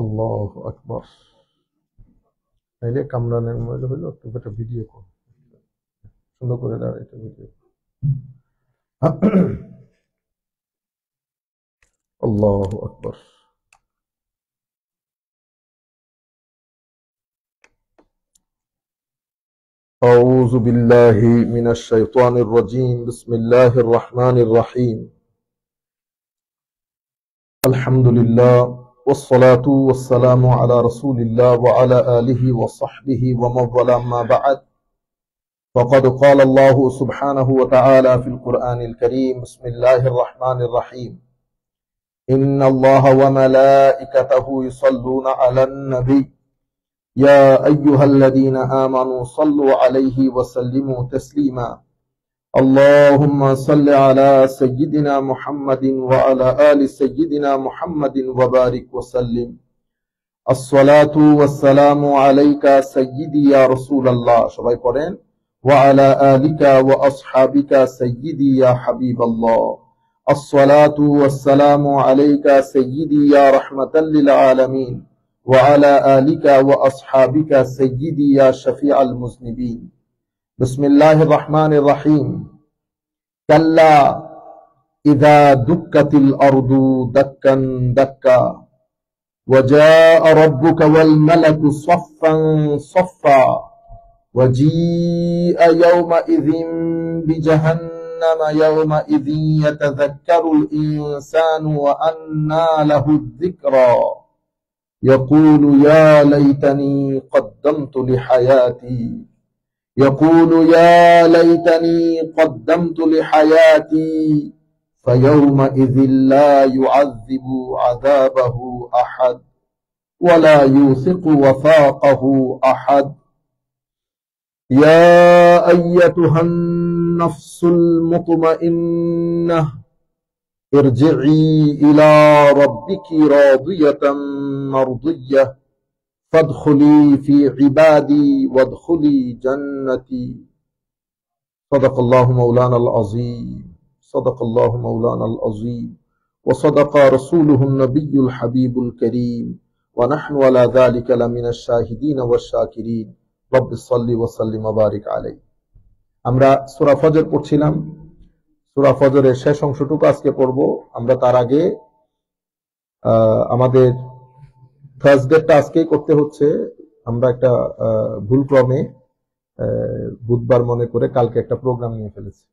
আল্লাহু আকবার। তাইলে কামরানের মোবাইল হইলো একটু একটা ভিডিও কর, সুন্দর করে দাঁড়ায় একটা ভিডিও। আল্লাহু আকবার। أعوذ بالله من الشيطان الرجيم. بسم الله الرحمن الرحيم. الحمد لله والصلاة والسلام على رسول الله وعلى آله وصحبه ومن والاه، ما بعد. فقد قال الله سبحانه وتعالى في القرآن الكريم: بسم الله الرحمن الرحيم. إن الله وملائكته يصلون على النبي يا أيها الذين آمنوا صلوا عليه وسلموا تسليما. اللهم صل على سيدنا محمد وعلى آل سيدنا محمد وبارك وسلم. الصلاة والسلام عليك سيدي يا رسول الله. সবাই পড়েন وعلى آلك وأصحابك سيدي يا حبيب الله. الصلاة والسلام عليك سيدي يا رحمة للعالمين وعلى آلك وأصحابك سيدي يا شفيع المذنبين. بسم الله الرحمن الرحيم. كلا إذا دكت الأرض دكا دكا وجاء ربك والملك صفا صفا وجيء يومئذ بجهنم يومئذ يتذكر الإنسان وأنى له الذكرى يقول يا ليتني قدمت لحياتي يقول يا ليتني قدمت لحياتي فيومئذ لا يعذب عذابه أحد ولا يوثق وثاقه أحد. يا أيتها النفس المطمئنة ارجعي إلى ربك راضية مرضية فادخلي في عبادي وادخلي جنتي. صدق الله مولانا العظيم. صدق الله مولانا العظيم وصدق رسوله النبي الحبيب الكريم ونحن على ذلك لمن الشاهدين والشاكرين. رب صل وسلم وبارك عليه. আমরা সূরা ফজর পড়ছিলাম। সূরা ফজরের শেষ অংশটুকু আজকে পড়ব। আমরা তার আগে আমাদের থার্সডেটা আজকেই করতে হচ্ছে। আমরা একটা ভুলক্রমে বুধবার মনে করে কালকে একটা প্রোগ্রাম নিয়ে ফেলেছি।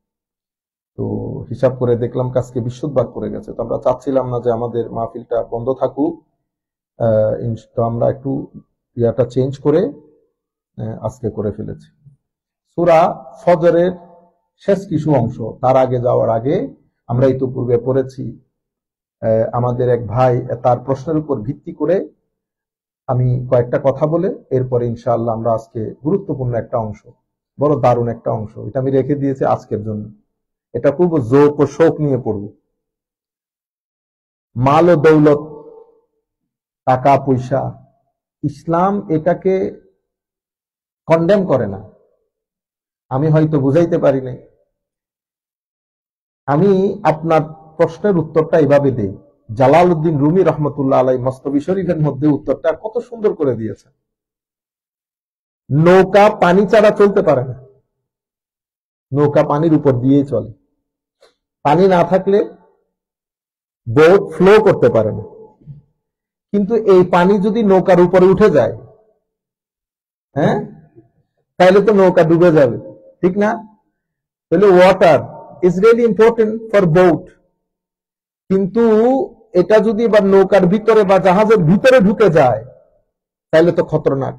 তো হিসাব করে দেখলাম আজকে বৃহস্পতিবার পড়ে গেছে। তো আমরা চাচ্ছিলাম না যে আমাদের মাহফিলটা বন্ধ থাকুক। তো আমরা একটু ইয়াটা চেঞ্জ করে আজকে করে ফেলেছি। সূরা ফজরের শেষ কিছু অংশ, তার আগে যাওয়ার আগে আমরা ইতিপূর্বে পড়েছি আমাদের এক ভাই তার প্রশ্নের উপর ভিত্তি করে আমি কয়েকটা কথা বলে এরপরে ইনশাআল্লাহ আমরা আজকে গুরুত্বপূর্ণ একটা অংশ, বড় দারুণ একটা অংশ, এটা আমি রেখে দিয়েছি আজকের জন্য। এটা খুব জোক ও শোক নিয়ে পড়ব। মাল ও দৌলত, টাকা পয়সা, ইসলাম এটাকে কন্ডেম করে না। আমি হয়তো বুঝাইতে পারি নাই। আমি আপনার প্রশ্নের উত্তরটা এইভাবে দেই। জালালউদ্দিন রুমি রহমতুল্লাহ আলাই মস্তবি শরীফের মধ্যে উত্তরটা কত সুন্দর করে দিয়েছে। নৌকা পানি ছাড়া চলতে পারে না, নৌকা পানির উপর দিয়েই চলে। পানি না থাকলে বোট ফ্লো করতে পারে না। কিন্তু এই পানি যদি নৌকার উপরে উঠে যায়, হ্যাঁ, তাহলে তো নৌকা ডুবে যাবে, ঠিক না? তাহলে water is really important for boat. কিন্তু এটা যদি বা নৌকার ভিতরে বা জাহাজের ভিতরে ঢুকে যায় তাহলে তো খতরনাক।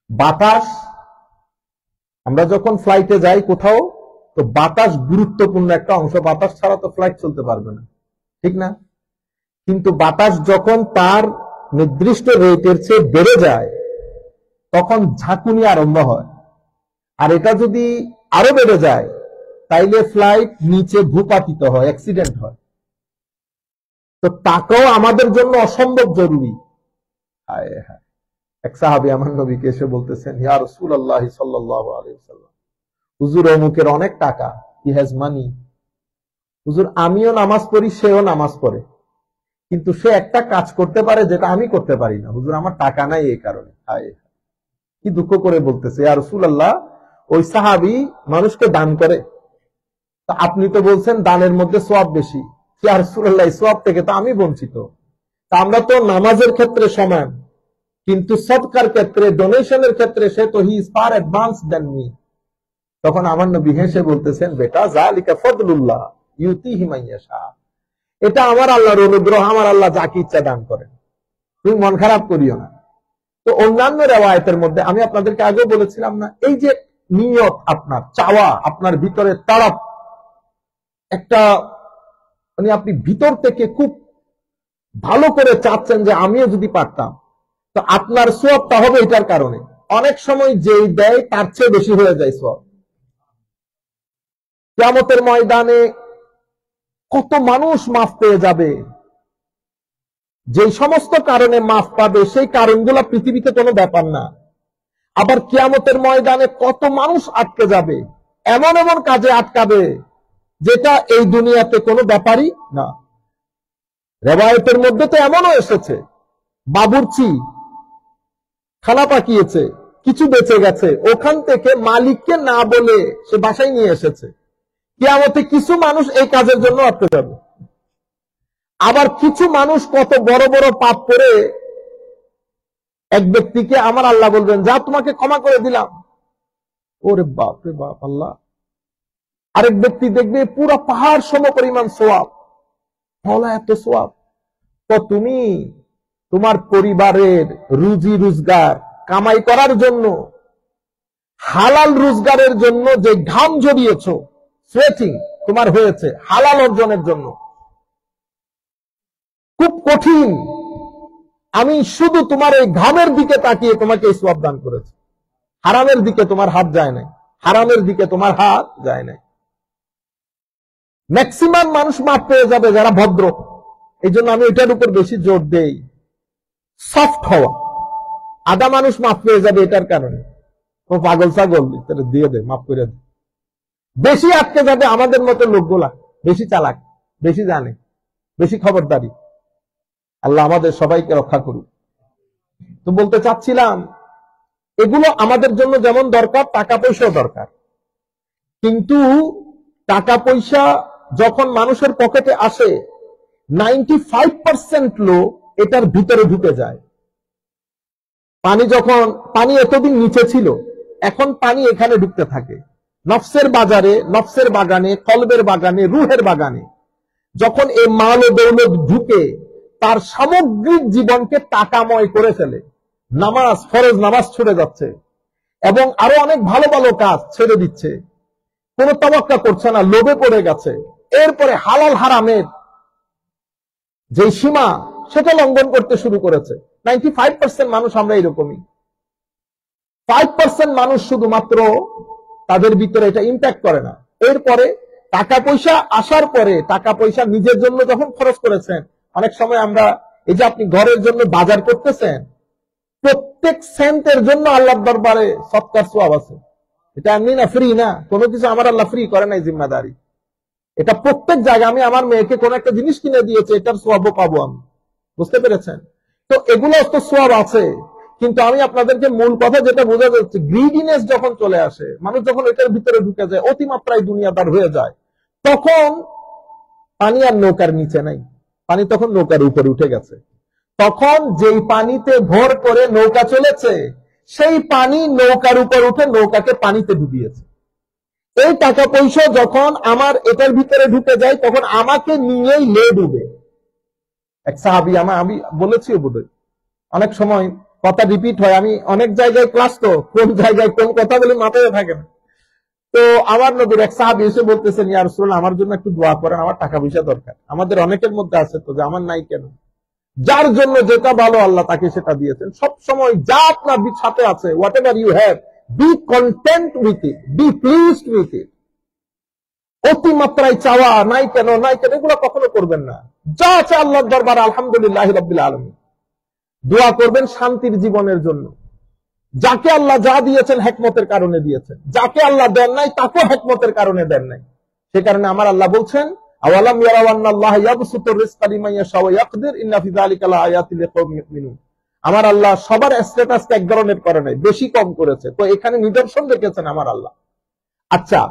বাতাস, আমরা যখন ফ্লাইটে যাই কোথাও, তো বাতাস গুরুত্বপূর্ণ একটা অংশ। বাতাস ছাড়া তো ফ্লাইট চলতে পারবে না, ঠিক না? কিন্তু বাতাস যখন তার নির্দিষ্ট রেটের চেয়ে বেড়ে যায় তখন ঝাঁকুনি আরম্ভ হয়। আর এটা যদি আরো বেড়ে যায় তাইলে ফ্লাইট নিচে ভূপাতিত হয়, অ্যাক্সিডেন্ট হয়। তো তাকেও আমাদের জন্য অসম্ভব জরুরি। এক সাহাবী আমার নবীকে এসে বলতেছেন, ইয়া রাসূলুল্লাহ সাল্লাল্লাহু আলাইহি ওয়াসাল্লাম, হুজুর অমুকের অনেক টাকা, হি হ্যাজ মানি। হুজুর আমিও নামাজ পড়ি, সেও নামাজ পড়ে, কিন্তু সে একটা কাজ করতে পারে যেটা আমি করতে পারি না, হুজুর আমার টাকা নাই এই কারণে। কি দুঃখ করে বলতেছে, ইয়া রাসূলুল্লাহ ওই সাহাবী মানুষকে দান করে, তো আপনি তো বলছেন দানের মধ্যে সওয়াব বেশি, ইয়া রাসূলুল্লাহ এই সওয়াব থেকে তো আমি বঞ্চিত। তা আমরা তো নামাজের ক্ষেত্রে সমান, কিন্তু সদকার ক্ষেত্রে, ডোনেশনের ক্ষেত্রে সে তো he is far advance than me. তখন আমার নবী হেসে বলতেছেন, বেটা যালিকা ফাদলুল্লাহ ইউতিহি মান ইয়াশা, এটা আমার আল্লাহর অনুগ্রহ, আমার আল্লাহ যাকে ইচ্ছা দান করেন, তুমি মন খারাপ করিও না। তো অন্যান্য রিওয়ায়াতের মধ্যে আমি আপনাদেরকে আগেও বলেছিলাম না, এই যে নিয়ত, আপনার চাওয়া, আপনার ভিতরে তাড়প, একটা মানে আপনি ভিতর থেকে খুব ভালো করে চাচ্ছেন যে আমিও যদি পারতাম, তো আপনার সওয়াবটা হবে এটার কারণে। অনেক সময় যেই দেয় তার চেয়ে বেশি হয়ে যায় সওয়াব। কিয়ামতের ময়দানে কত মানুষ মাফ পেয়ে যাবে, যে সমস্ত কারণে মাফ পাবে সেই কারণগুলো পৃথিবীতে কোনো ব্যাপার না। আবার কিয়ামতের ময়দানে কত মানুষ আটকে যাবে, এমন এমন কাজে আটকাবে যেটা এই দুনিয়াতে কোনো ব্যাপারই না। রিওয়ায়াতের মধ্যে তো এমনও এসেছে, বাবুর্চি খানা পাকিয়েছে, কিছু বেঁচে গেছে, ওখান থেকে মালিককে না বলে সে বাসায় নিয়ে এসেছে। কিয়ামতে কিছু মানুষ এই কাজের জন্য আটকে যাবে। আবার কিছু মানুষ কত বড় বড় পাপ করে এক ব্যক্তিকে আমার আল্লাহ বলবেন, যা তোমাকে ক্ষমা করে দিলাম, ওরে বাপ রে বাপ আল্লাহ। আরেক ব্যক্তি দেখবে পুরো পাহাড় সম পরিমাণ সওয়াব, হলা এত সওয়াব। তো তুমি তোমার পরিবারের রুজি রোজগার কামাই করার জন্য, হালাল রোজগারের জন্য যে ঘাম ঝরিয়েছ, সোয়েটিং তোমার হয়েছে হালাল অর্জনের জন্য, খুব কঠিন, আমি শুধু তোমার এই ঘামের দিকে তাকিয়ে তোমাকে এই সওয়াব দান করেছি, হারামের দিকে তোমার হাত যায় নাই, হারামের দিকে তোমার হাত যায় নাই। ম্যাক্সিমাম মানুষ মাফ পেয়ে যাবে যারা ভদ্র। এই জন্য আমি এটার উপর বেশি জোর দেই, সফট হওয়া। আধা মানুষ মাফ পেয়ে যাবে এটার কারণে, ও পাগল ছাগল দিয়ে দে, মাফ করে দে। বেশি আটকে যাবে আমাদের মতো লোকগুলা, বেশি চালাক, বেশি জানে, বেশি খবরদারি। আল্লাহ আমাদের সবাইকে রক্ষা করুন। তো বলতে চাচ্ছিলাম, এগুলো আমাদের জন্য যেমন দরকার, টাকা পয়সাও দরকার। কিন্তু টাকা পয়সা যখন মানুষের পকেটে আসে, 95% লোক এটার ভিতরে ঢুকে যায়। পানি এতদিন নিচে ছিল, এখন পানি এখানে ঢুকতে থাকে। নফসের বাজারে, নফসের বাগানে, কলবের বাগানে, রুহের বাগানে যখন এই মাল ও দৌলত ঢুকে, তার সামগ্রিক জীবনকে টাকাময় করে ফেলে। নামাজ, ফরজ নামাজ ছুড়ে যাচ্ছে, এবং আরো অনেক ভালো ভালো কাজ ছেড়ে দিচ্ছে, কোনো তাওয়াক্কা করছে না, লোভে পড়ে গেছে। এরপরে হালাল হারামের যে সীমা, সেটা লঙ্ঘন করতে শুরু করেছে। 95% মানুষ আমরা এরকমই। 5% মানুষ শুধুমাত্র তাদের ভিতরে এটা ইম্প্যাক্ট করে না। এরপরে টাকা পয়সা আসার পরে, টাকা পয়সা নিজের জন্য যখন খরচ করেছেন, অনেক সময় আমরা এই যে আপনি ঘরের জন্য বাজার করতেছেন, প্রত্যেক সেন্টের জন্য আল্লাহর দরবারে সৎকার সওয়াব আছে। এটা এমনি না, ফ্রি না, কোনো কিছু আমার আল্লাহ ফ্রি করে নাই, জিম্মাদারি। এটা প্রত্যেক জায়গায় আমি আমার মেয়েকে কোন একটা জিনিস কিনে দিয়েছে, এটার সওয়াবও পাবো আমি। বুঝতে পেরেছেন? তো এগুলো তো সওয়াব আছে, কিন্তু আমি আপনাদেরকে মূল কথা যেটা বোঝা যাচ্ছে, গ্রিডিনেস যখন চলে আসে, মানুষ যখন এটার ভিতরে ঢুকে যায়, অতিমাত্রায় দুনিয়াদার হয়ে যায়, তখন পানি আর নৌকার নিচে নাই, পানি তখন নৌকার উপরে উঠে গেছে। তখন যেই পানিতে ভর করে নৌকা চলেছে, সেই পানি নৌকার উপর উঠে নৌকাকে পানিতে ডুবিয়েছে। এই টাকা পয়সা যখন আমার এটার ভিতরে ঢুকে যায়, তখন আমাকে নিয়েই লে ডুবে। এক সাহাবী, আমি বলেছি বোধহয়, অনেক সময় কথা রিপিট হয়, আমি অনেক জায়গায় ক্লাস, তো কোন জায়গায় কোন কথা বলে মাথায় থাকে না। তো আমার নবীর এক সাহাবী এসে বলতেছেন, ইয়া রাসূলুল্লাহ আমার জন্য একটু দোয়া করেন, আমার টাকা পয়সা দরকার। আমাদের অনেকের মধ্যে আছে তো যে আমার নাই কেন, যার জন্য যেটা ভালো আল্লাহ তাকে সেটা দিয়েছেন। সব সময় যা আপনার সাথে আছে, whatever you have, be content with it, be pleased with it. অতিমাত্রায় চাওয়া, নাই কেন নাই কেন, এগুলো কখনো করবেন না। যা আছে আল্লাহর দরবারে আলহামদুলিল্লাহ রাব্বিল আলামিন। দোয়া করবেন শান্তির জীবনের জন্য। যাকে আল্লাহ যা দিয়েছেন হিকমতের কারণে দিয়েছেন, যাকে আল্লাহ দেন নাই তাকে হিকমতের কারণে দেন নাই। সে কারণে আমার আল্লাহ বলছেন, আওয়ালাম ইয়ারাউ আন্নাল্লাহা ইয়াবসুতুর রিজকা লিমান ইয়াশাউ ওয়া ইয়াকদির ইন্না ফি যালিকা লাআয়াতিন লিকাওমিন ইউমিনুন। আমার আল্লাহ সবার স্ট্যাটাসকে এক ধরনের করে নাই, বেশি কম করেছে, তো এখানে নিদর্শন রেখেছেন আমার আল্লাহ। আচ্ছা,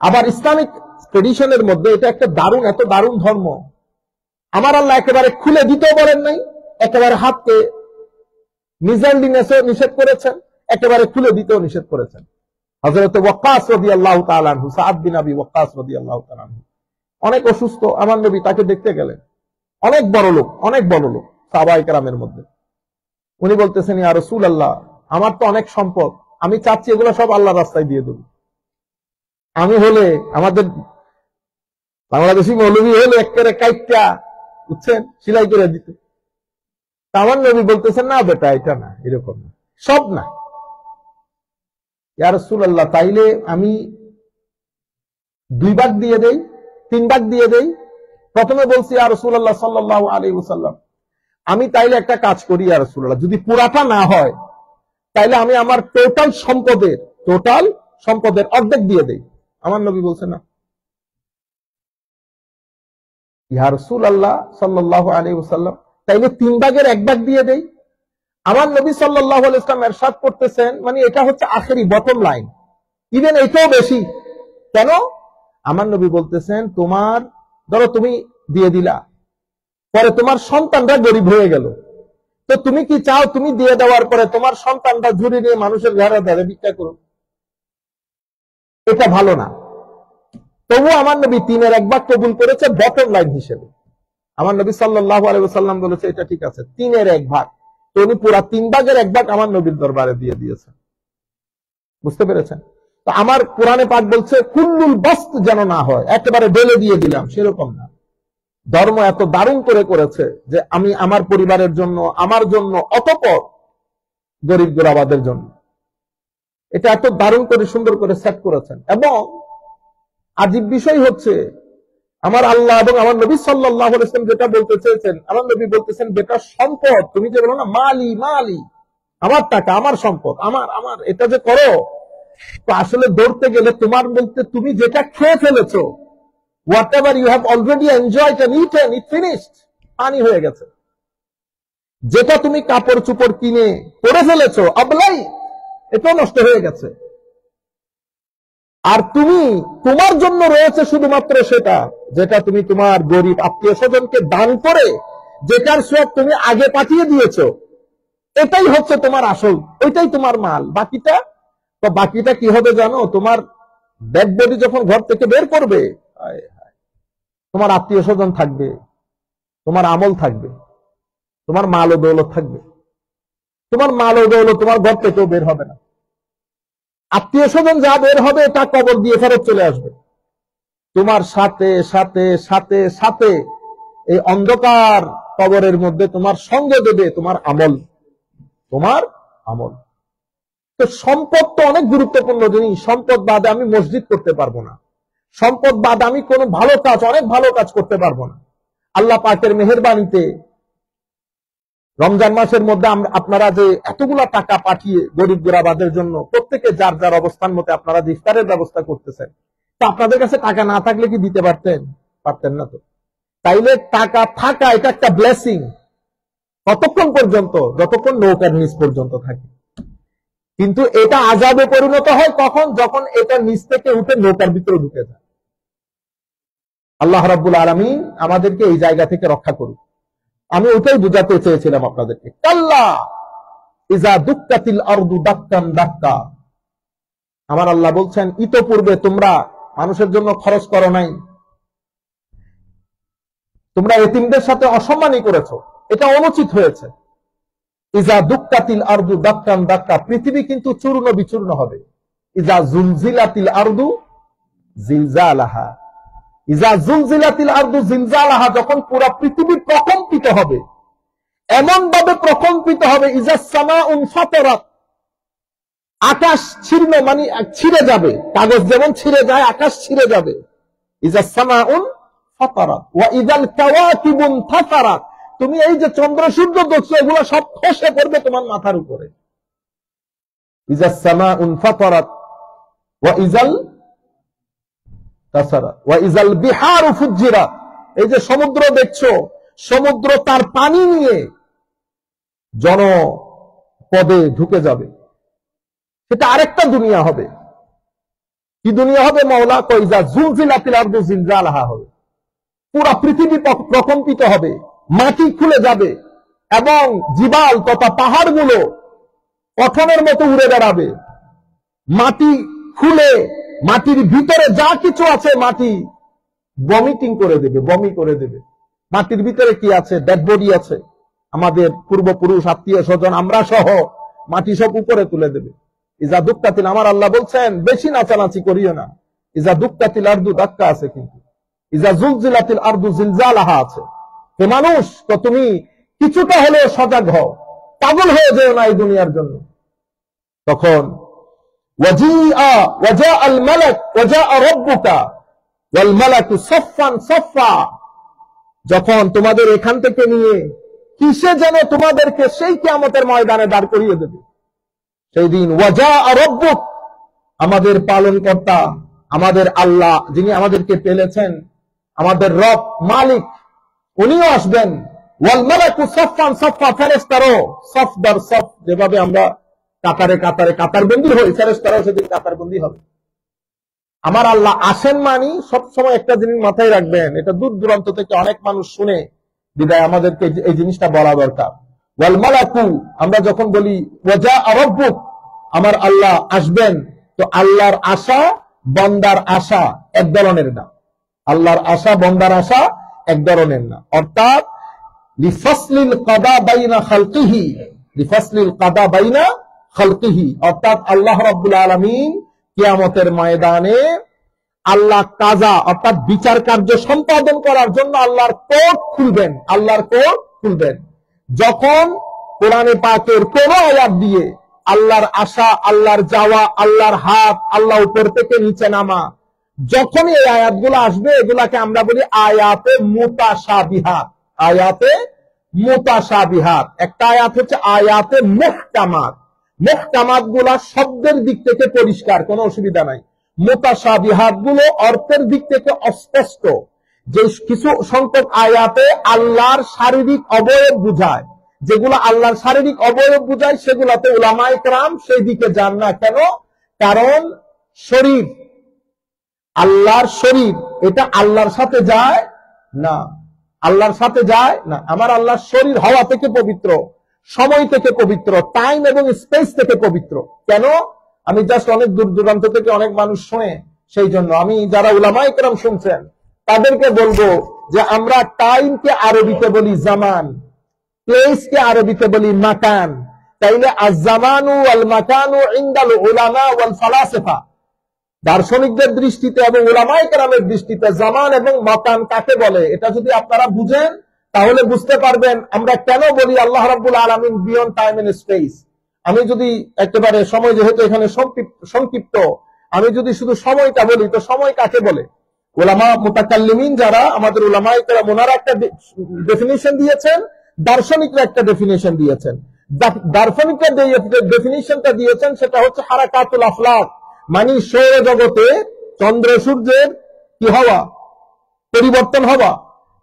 আবার ইসলামিক ট্রেডিশনের মধ্যে এটা একটা দারুণ, এত দারুণ ধর্ম, আমার আল্লাহ একেবারে খুলে দিতেও বলেন নাই, একেবারে হাতকে মিজাইল নিষেধ করেছেন, একেবারে খুলে দিতেও নিষেধ করেছেন। হযরত ওয়াক্কাস রাদিয়াল্লাহু তাআলা আনহু, সাআদ বিন আবি ওয়াক্কাস রাদিয়াল্লাহু তাআলা আনহু অনেক অসুস্থ, আমার নবী তাকে দেখতে গেলেন। অনেক বড় লোক সাহাবায়ে কেরামের মধ্যে। উনি বলতেছেন, ইয়া রাসূলুল্লাহ, আমার তো অনেক সম্পদ, আমি চাচ্ছি এগুলো সব আল্লাহর রাস্তায় দিয়ে দেব। আমি হলে, আমাদের বাংলাদেশি মৌলভী হলে একেবারে কাইটটা, বুঝছেন, সেলাই করে দিত। আমার নবী বলতেছেন, না বেটা, এটা না, এরকম না, সব না। ইয়া রাসূলুল্লাহ, তাইলে আমি 2 ভাগ দিয়ে দেই, 3 ভাগ দিয়ে দেই? প্রথমে বলছি, ইয়া রাসূলুল্লাহ সাল্লাল্লাহু আলাইহি ওয়াসাল্লাম, আমি তাইলে একটা কাজ করি ইয়া রাসূলুল্লাহ, যদি পুরাটা না হয় তাইলে আমি আমার টোটাল সম্পদের অর্ধেক দিয়ে দেই। আমার নবী বলছে, না। ইয়া রাসূলুল্লাহ সাল্লাল্লাহু আলাইহি ওয়াসাল্লাম, তাইলে 3 ভাগের 1 ভাগ দিয়ে দেই? আমার নবী সাল্লাল্লাহু আলাইহি ওয়াসাল্লাম ইরশাদ করতেছেন, মানে এটা হচ্ছে আখেরি বটম লাইন, ইভেন এটাও বেশি। কেন? আমার নবী বলতেছেন, তোমার ধরো তুমি দিয়ে দিলা, পরে তোমার সন্তানরা গরিব হয়ে গেল, তো তুমি কি চাও তুমি দিয়ে দেওয়ার পরে তোমার সন্তানরা ঝুড়ি নিয়ে মানুষের ঘরে ঘরে ভিক্ষা করুন? এটা ভালো না। তবু আমার নবী 3-এর 1 ভাগ কবুল করেছে বটম লাইন হিসেবে। আমার নবী সাল্লাল্লাহু আলাইহি ওয়াসাল্লাম বলেছে, এটা ঠিক আছে, 3-এর 1 ভাগ। তো উনি পুরা 3 ভাগের 1 ভাগ আমার নবীর দরবারে দিয়ে দিয়েছেন। বুঝতে পেরেছেন? তো আমার কোরআনে পাক বলছে, কুল্লুল বাস্ত যেন না হয়, একেবারে ঢেলে দিয়ে দিলাম, সেরকম না। ধর্ম এত দারুণ করে করেছে যে আমি আমার পরিবারের জন্য, আমার জন্য, অতঃপর গরিব গোরাবাদের জন্য, এটা এত দারুণ করে সুন্দর করে সেট করেছেন। এবং আজীব বিষয় হচ্ছে, আমার আল্লাহ এবং আমার নবী সাল্লাল্লাহু আলাইহি ওয়াসাল্লাম যেটা বলতে চেয়েছেন, আমার নবী বলতেছেন, বেটা সম্পদ, তুমি যে বলো না মালি মালি, আমার টাকা, আমার সম্পদ, আমার এটা যে করো, তো আসলে ধরতে গেলে তোমার বলতে তুমি যেটা খেয়ে ফেলেছো, whatever you have already enjoyed and eaten, it finished, পানি হয়ে গেছে। যেটা তুমি কাপড় চোপড় কিনে পরে ফেলেছো, আবলাই, এটাও নষ্ট হয়ে গেছে। আর তুমি, তোমার জন্য রয়েছে শুধুমাত্র সেটা, যেটা তুমি তোমার গরিব আত্মীয় স্বজনকে দান করে, যেটার সব তুমি আগে পাঠিয়ে দিয়েছো, এটাই হচ্ছে তোমার আসল, ওইটাই তোমার মাল। বাকিটা কি হবে জানো? তোমার ডেড বডি যখন ঘর থেকে বের করবে, তোমার আত্মীয় স্বজন থাকবে, তোমার আমল থাকবে, তোমার মাল ও দৌলত থাকবে। তোমার মাল ও দৌলত তোমার ঘর থেকেও বের হবে না। আত্মীয় স্বজন যা বের হবে তা কবর দিয়ে ফেরত চলে আসবে। তোমার সাথে সাথে সাথে সাথে এই অন্ধকার কবরের মধ্যে তোমার সঙ্গে দেবে তোমার আমল। তো সম্পদ তো অনেক গুরুত্বপূর্ণ জিনিস। সম্পদ বাদে আমি মসজিদ করতে পারবো না, সম্পদ বাদে আমি কোনো ভালো কাজ, অনেক ভালো কাজ করতে পারবো না। আল্লাহ পাকের মেহেরবানিতে রমজান মাসের মধ্যে আপনারা যে এতগুলা টাকা পাঠিয়ে গরিব গোরাবাদের জন্য, প্রত্যেকে যার যার অবস্থান মতে আপনারা যে ইফতারের ব্যবস্থা করতেছেন, তো আপনাদের কাছে টাকা না থাকলে কি দিতে পারতেন না? তো তাইলে টাকা থাকা এটা একটা ব্লেসিং, কতক্ষণ পর্যন্ত? যতক্ষণ নৌকার নিচ পর্যন্ত থাকে। কিন্তু এটা আযাবে পরিণত হয় কখন? যখন এটা নিচ থেকে উঠে নৌকার ভিতরে ঢুকে যায়। আল্লাহ রাব্বুল আলামিন আমাদেরকে এই জায়গা থেকে রক্ষা করুন। আমি ওটাই বুঝাতে চেয়েছিলাম আপনাদেরকে। কাল্লা ইজা দুক্কাতিল আরদু দাক্কান দাক্কা, আমার আল্লাহ বলছেন, ইতোপূর্বে তোমরা মানুষের জন্য খরচ করো নাই, তোমরা এতিমদের সাথে অসম্মানই করেছো, এটা অনুচিত হয়েছে। ইজা দুক্কাতিল আরদু দাক্কান দাক্কা, পৃথিবী কিন্তু চূর্ণ বিচূর্ণ হবে। ইজা জুলজিলাতিল আরদু জিলজালাহা, ইজা জুলজিলাতিল আরদু জিলজালাহা, যখন পুরো পৃথিবী প্রকম্পিত হবে, এমন ভাবে প্রকম্পিত হবে, ইজা সামাউন ফাতারাত, আকাশ ছিন্ন, মানে ছিঁড়ে যাবে, কাগজ যেমন ছিঁড়ে যায়, আকাশ ছিঁড়ে যাবে। ইজা সামাউন ফাতারাত ওয়া ইযাল কাওয়াকিবুন তাফারাত, তুমি এই যে চন্দ্র সূর্য দেখছো, এগুলো সব খসে পড়বে তোমার মাথার উপরে। ইজা সামাউন ফাতারাত ওয়া ইযাল তাছাড়া ওয়া ইজাল বিহারু ফুজ্জিরাত, এই যে সমুদ্র দেখছো, সমুদ্র তার পানি নিয়ে জনপদে ঢুকে যাবে। সেটা আরেকটা দুনিয়া হবে। কি দুনিয়া হবে? মাওলা কইজা জুলজিলাতিল আরদু জিলজালাহা হবে। পুরা পৃথিবী প্রকম্পিত হবে, মাটি খুলে যাবে এবং জিবাল তথা পাহাড়গুলো পঠনের মতো উড়ে বেড়াবে। মাটি খুলে মাটির ভিতরে যা কিছু আছে মাটি ভমিটিং করে দেবে, বমি করে দেবে। মাটির ভিতরে কি আছে? ডেড বডি আছে, আমাদের পূর্বপুরুষ, আত্মীয় স্বজন, আমরা সহ মাটি সব উপরে তুলে দেবে। ইজা দুক্কাতিল, আমার আল্লাহ বলছেন বেশি নাচানাচি করিও না। ইজা দুক্কাতিল আরদু, ধাক্কা আছে কিন্তু। ইজা জুলজিলাতিল আরদু জিলজালাহা আছে। তো মানুষ, তো তুমি কিছুটা হলেও সজাগ হও, পাগল হয়ে যেও না এই দুনিয়ার জন্য। তখন ওয়াজাআল মালাক ওয়াজাআ রাব্বুকা ওয়াল মালাকু সাফফান সাফফা, যখন তোমাদের এখান থেকে নিয়ে কিসে যেন তোমাদেরকে সেই কিয়ামতের ময়দানে দাঁড় করিয়ে দেবে সেই দিন। ওয়াজাআ রাব্বুক, আমাদের পালনকর্তা, আমাদের আল্লাহ, যিনি আমাদেরকে পেলেছেন, আমাদের রব মালিক, উনিও আসবেন। ওয়াল মালাকু সাফফান সাফফা, ফেরেশতারাও সফ দর সফ, যেভাবে আমরা কাতারে কাতারে কাতারবন্দি হই, ফেরেশতারাও সেদিন কাতারবন্দি হবে। আমার আল্লাহ আসেন মানি সবসময় একটা জিনিস মাথায় রাখবেন, এটা দূর দূরান্ত থেকে অনেক মানুষ শুনে, বিদায় আমাদেরকে এই জিনিসটা বলা দরকার। ওয়াল মালাকু, আমরা যখন বলি ওয়াজাআ রাব্বুক, আমার আল্লাহ আসবেন, তো আল্লাহর আশা বান্দার আশা এক ধরনের না। আল্লাহর আশা বান্দার আশা এক ধরনের না। অর্থাৎ লিফাসলিল কাদা বাইনা খালকিহি, লিফাসলিল কাদা বাইনা খালকিহি, অর্থাৎ আল্লাহ রাব্বুল আলামিন কিয়ামতের ময়দানে আল্লাহ কাজা অর্থাৎ বিচার কার্য সম্পাদন করার জন্য আল্লাহর কোর্ট খুলবেন, আল্লাহর কোর্ট খুলবেন। যখন কোরআনে পাকের কোন আয়াত দিয়ে আল্লাহর আশা, আল্লাহর যাওয়া, আল্লাহর হাত, আল্লাহ উপর থেকে নিচে নামা, যখন এই আয়াতগুলো আসবে, এগুলাকে আমরা বলি আয়াতে মুতাশাবিহাত। আয়াতে মুতাশাবিহাত, একটা আয়াত হচ্ছে আয়াতে মুহকামাত। মুহকামাত গুলা শব্দের দিক থেকে পরিষ্কার, কোনো অসুবিধা নাই। মুতাশাবিহাত গুলো অর্থের দিক থেকে অস্পষ্ট। যে কিছু সংখ্যক আয়াতে আল্লাহর শারীরিক অবয়ব বুঝায়, যেগুলো আল্লাহর শারীরিক অবয়ব বুঝায় সেগুলাতে উলামায়ে কেরাম সেই দিকে যান না। কেন? কারণ শরীর, আল্লাহর শরীর, এটা আল্লাহর সাথে যায় না, আল্লাহর সাথে যায় না। আমার আল্লাহর শরীর হওয়া থেকে পবিত্র, সময় থেকে পবিত্র, টাইম এবং স্পেস থেকে পবিত্র। কেন? আমি জাস্ট অনেক দূর দূরান্ত থেকে অনেক মানুষ শুনে, সেই জন্য আমি যারা উলামায়ে কেরাম শুনছেন তাদেরকে বলবো যে আমরা টাইমকে আরবিতে বলি জামান, প্লেসকে আরবিতে বলি মাকান। তাইলে আজ-জামানু ওয়াল মাকানু ইনদাল উলামা ওয়াল ফালাসিফা, দার্শনিকদের দৃষ্টিতে এবং উলামায়ে কেরামের দৃষ্টিতে জামান এবং মাকান কাকে বলে, এটা যদি আপনারা বুঝেন তাহলে বুঝতে পারবেন আমরা কেন বলি আল্লাহ রাব্বুল আলামিন বিয়ন্ড টাইম এন্ড স্পেস। আমি যদি একেবারে সময়, যেহেতু এখানে সংক্ষিপ্ত, আমি যদি শুধু সময়টা বলি, তো সময় কাকে বলে? উলামা মুতাকাল্লিমিন যারা আমাদের উলামায়ে কেরাম, ওনারা একটা ডেফিনিশন দিয়েছেন, দার্শনিকরা একটা ডেফিনিশন দিয়েছেন। দার্শনিকরা যে ডেফিনিশনটা দিয়েছেন সেটা হচ্ছে হারাকাতুল আফলাক, মানে সৌর জগতে চন্দ্র সূর্যের কি হওয়া, পরিবর্তন হওয়া,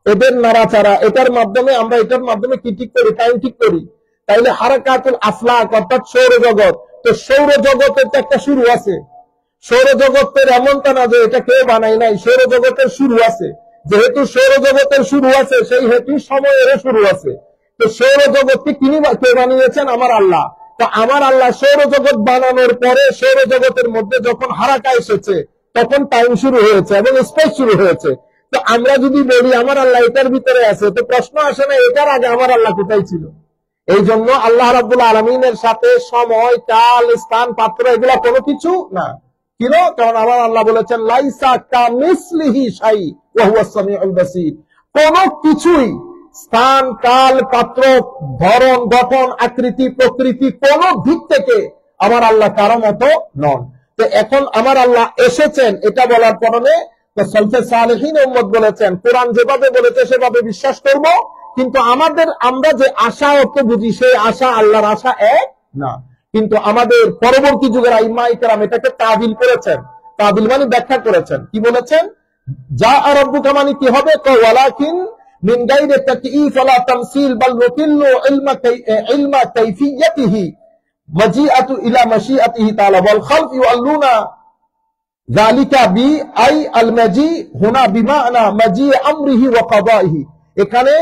এদের নাড়াচাড়া, এটার মাধ্যমে আমরা এটার মাধ্যমে কি ঠিক করি, টাইম ঠিক করি। তাইলে হারাকাতুল আফলাক অর্থাৎ সৌরজগৎ, তো সৌরজগতের তো একটা শুরু আছে। সৌরজগতের এমনটা না যে এটা কেউ বানাই নাই, সৌরজগতের শুরু আছে। যেহেতু সৌরজগতের শুরু আছে, সেই হেতু সময়েরও শুরু আছে। তো সৌরজগৎকে কে বানিয়েছেন? আমার আল্লাহ। তো আমার আল্লাহ সৌরজগৎ বানানোর পরে সৌরজগতের মধ্যে যখন হারাকা এসেছে, তখন টাইম শুরু হয়েছে এবং স্পেস শুরু হয়েছে। তো আমরা যদি বলি আমার আল্লাহ এটার ভিতরে আছে, তো প্রশ্ন আসে না এটার আগে আমার আল্লাহ কোথায় ছিল? এই জন্য আল্লাহ রাব্বুল আলামিনের সাথে সময়, কাল, স্থান, পাত্র এগুলা কোনো কিছু না। কেন? কারণ আমার আল্লাহ বলেছেন লাইসা কামিসলিহি শাই ওয়া হুয়াস সামিউল বাসীর। কোন কিছুই স্থান, কাল, পাত্র, ধরন, গঠন, আকৃতি, প্রকৃতি কোন দিক থেকে আমার আল্লাহ কারো মতো নন। তো এখন আমার আল্লাহ এসেছেন এটা বলার কারণে তো সালফে সালেহিন উম্মত বলেছেন কোরআন যেভাবে বলেছে সেভাবে বিশ্বাস করব, কিন্তু আমরা যে আশা অর্থ বুঝি সেই আশা আল্লাহর আশা এক না। কিন্তু আমাদের পরবর্তী যুগের আইম্মায়ে কেরাম এটাকে তাবিল করেছেন। তাবিল মানে ব্যাখ্যা করেছেন। কি বলেছেন? যা রাব্বুকা মানে কি হবে? ওয়ালাকিন মিন গায়রি তাকয়িফ ওয়ালা তামসিল বাল ওয়াকিল্লু ইলমা কাইফিয়াতিহি মাজিআতু ইলা মাশিআতিহি তাআলা ওয়াল খালক ইউআল্লুনা যালিকা বি আই আল মাজি হুনা বিমানা মাজি আমরিহি ওয়া কাদাইহি। এখানে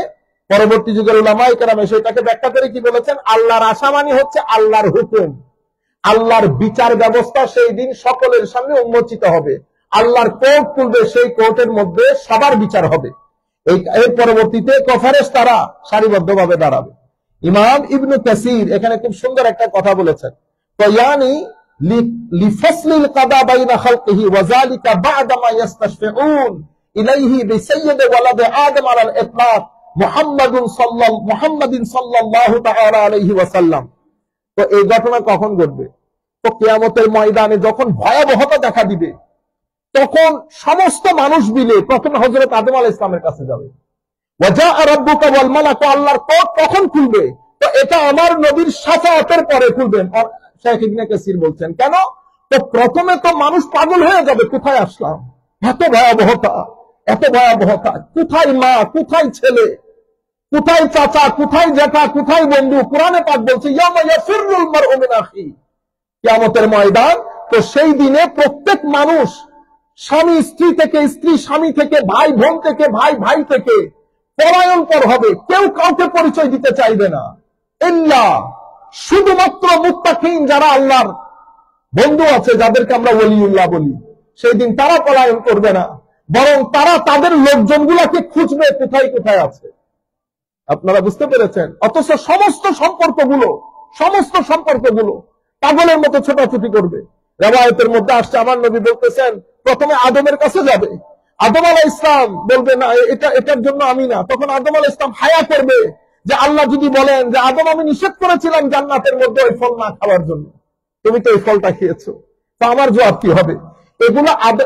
পরবর্তী যুগের উলামায়ে কেরাম সেটাকে ব্যাখ্যা করে কি বলেছেন? আল্লাহর আশা মানে হচ্ছে আল্লাহর হুকুম, আল্লাহর বিচার ব্যবস্থা সেই দিন সকলের সামনে উন্মোচিত হবে, আল্লাহর কোর্ট খুলবে, সেই কোর্টের মধ্যে সবার বিচার হবে। এর পরবর্তীতে ফেরেশতারা সারিবদ্ধভাবে দাঁড়াবে। ইমাম ইবনে কাসির এখানে খুব সুন্দর একটা কথা বলেছেন, ইয়ানি লিফাসলিল কাদা বাইনা খালকিহি ওয়া যালিকা বা'দা মা ইস্তাশফিউন ইলাইহি বিসাইয়্যিদি ওয়ালাদি আদম আলাল ইতলাক মুহাম্মাদিন সাল্লাল্লাহু তাআলা আলাইহি ওয়াসাল্লাম। তো এই ঘটনা কখন ঘটবে? তো কিয়ামতের ময়দানে যখন ভয়াবহতা দেখা দিবে, তখন সমস্ত মানুষ মিলে প্রথমে হযরত আদম আলাইহিস সালামের কাছে যাবে। ওয়াজা রাব্বুকা ওয়াল মালাকু, আল্লাহর কোর্ট কখন খুলবে? তো এটা আমার নবীর শাফাআতের পরে খুলবেন। শাইখ ইবনে কাসির বলছেন কেন? তো প্রথমে তো মানুষ পাগল হয়ে যাবে, কোথায় আসলাম, এত ভয়াবহতা, এত ভয়াবহতা, কোথায় মা, কোথায় ছেলে, কোথায় চাচা, কোথায় জ্যাঠা, কোথায় বন্ধু? কোরআনে পাক বলছে ইয়াউমা ইয়াফিরুল মারউ মিন আখি, কিয়ামতের ময়দান। তো সেই দিনে প্রত্যেক মানুষ স্বামী স্ত্রী থেকে, স্ত্রী স্বামী থেকে, ভাই বোন থেকে, ভাই ভাই থেকে পলায়নপর হবে, কেউ কাউকে পরিচয় দিতে চাইবে না। ইল্লা শুধুমাত্র মুত্তাকিন যারা আল্লাহর বন্ধু আছে, যাদেরকে আমরা ওলিউল্লাহ বলি, সেই দিন তারা পলায়ন করবে না, বরং তারা তাদের লোকজনগুলোকে খুঁজবে কোথায় কোথায় আছে। আপনারা বুঝতে পেরেছেন? অথচ সমস্ত সম্পর্কগুলো পাগলের মতো ছোটাছুটি করবে। রিওয়ায়াতের মধ্যে আসছে আমার নবী বলতেছেন প্রথমে আদমের কাছে যাবে, আদম আলাইহিস সালাম বলবে না এটার জন্য আমি না। তখন আদম আলাইহিস সালাম হায়া করবে যে আল্লাহ যদি বলেন যে আদম আমি নিষেধ করেছিলাম জান্নাতের মধ্যে ওই ফল না খাওয়ার জন্য, তুমি তো এই ফলটা খেয়েছো, তো আমার জবাব কি হবে?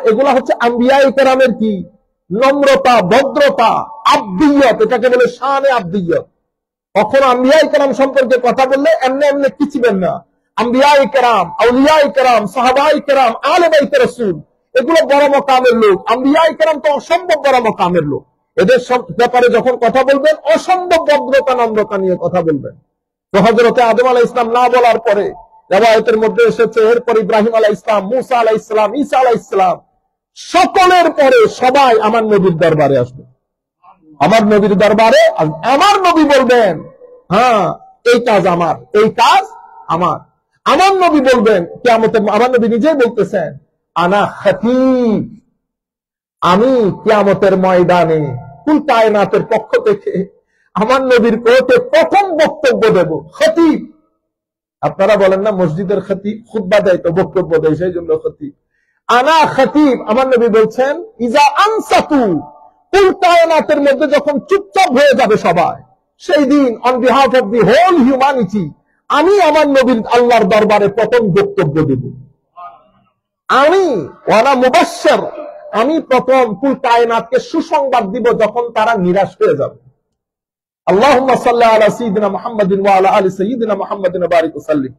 এগুলা হচ্ছে আম্বিয়ায়ে কেরামের কি নম্রতা, ভদ্রতা, আব্দিয়ত, এটাকে বলে শানে আব্দিয়ত। কখনো আম্বিয়ায়ে কেরাম সম্পর্কে কথা বললে এমনি এমনি কিচিবেন না। আম্বিয়ায়ে কেরাম, আউলিয়ায়ে কেরাম, সাহাবায়ে কেরাম, আহলে বাইত রাসূল, এগুলো বড় মাকামের লোক। আম্বিয়ায়ে কেরাম তো অসম্ভব বড় মাকামের লোক। এদের সব ব্যাপারে যখন কথা বলবেন অসম্ভব ভদ্রতা, নম্রতা নিয়ে কথা বলবেন। তো হযরতে আদম আলাইহিস সালাম না বলার পরে রিওয়ায়াতের মধ্যে এসেছে এরপর ইব্রাহিম আলাইহিস সালাম, মুসা আলাইহিস সালাম, ঈসা আলাইহিস সালাম, সকলের পরে সবাই আমার নবীর দরবারে আসবে। আমার নবীর দরবারে আমার নবী বলবেন হ্যাঁ এই কাজ আমার, এই কাজ আমার। আমার নবী বলবেন কিয়ামতে, আমার নবী নিজেই বলতেছেন আনা খতীব, আমি কিয়ামতের ময়দানে কুল কায়নাতের পক্ষ থেকে আমার নবীর কোর্টে প্রথম বক্তব্য দেব। খতীব, আপনারা বলেন না মসজিদের খতীব খুতবা দেয়, তো বক্তব্য দেয়, সেই জন্য খতীব। আনা খতীব, আমার নবী বলছেন ইজা আনসাতু, কুল কায়নাতের মধ্যে যখন চুপচাপ হয়ে যাবে সবাই, সেই দিন on behalf of the whole humanity আমি আমার নবীর আল্লাহর দরবারে প্রথম বক্তব্য দেব। আমি ওয়ানা মুবাশশির, আমি প্রথম কুল কায়নাতকে সুসংবাদ দিব যখন তারা নিরাশ হয়ে যাবে। আল্লাহুম্মা সাল্লি আলা সাইয়্যিদিনা মুহাম্মাদিন ওয়া আলা আলি সাইয়্যিদিনা মুহাম্মাদিন ওয়া বারিক ওয়া সাল্লিম।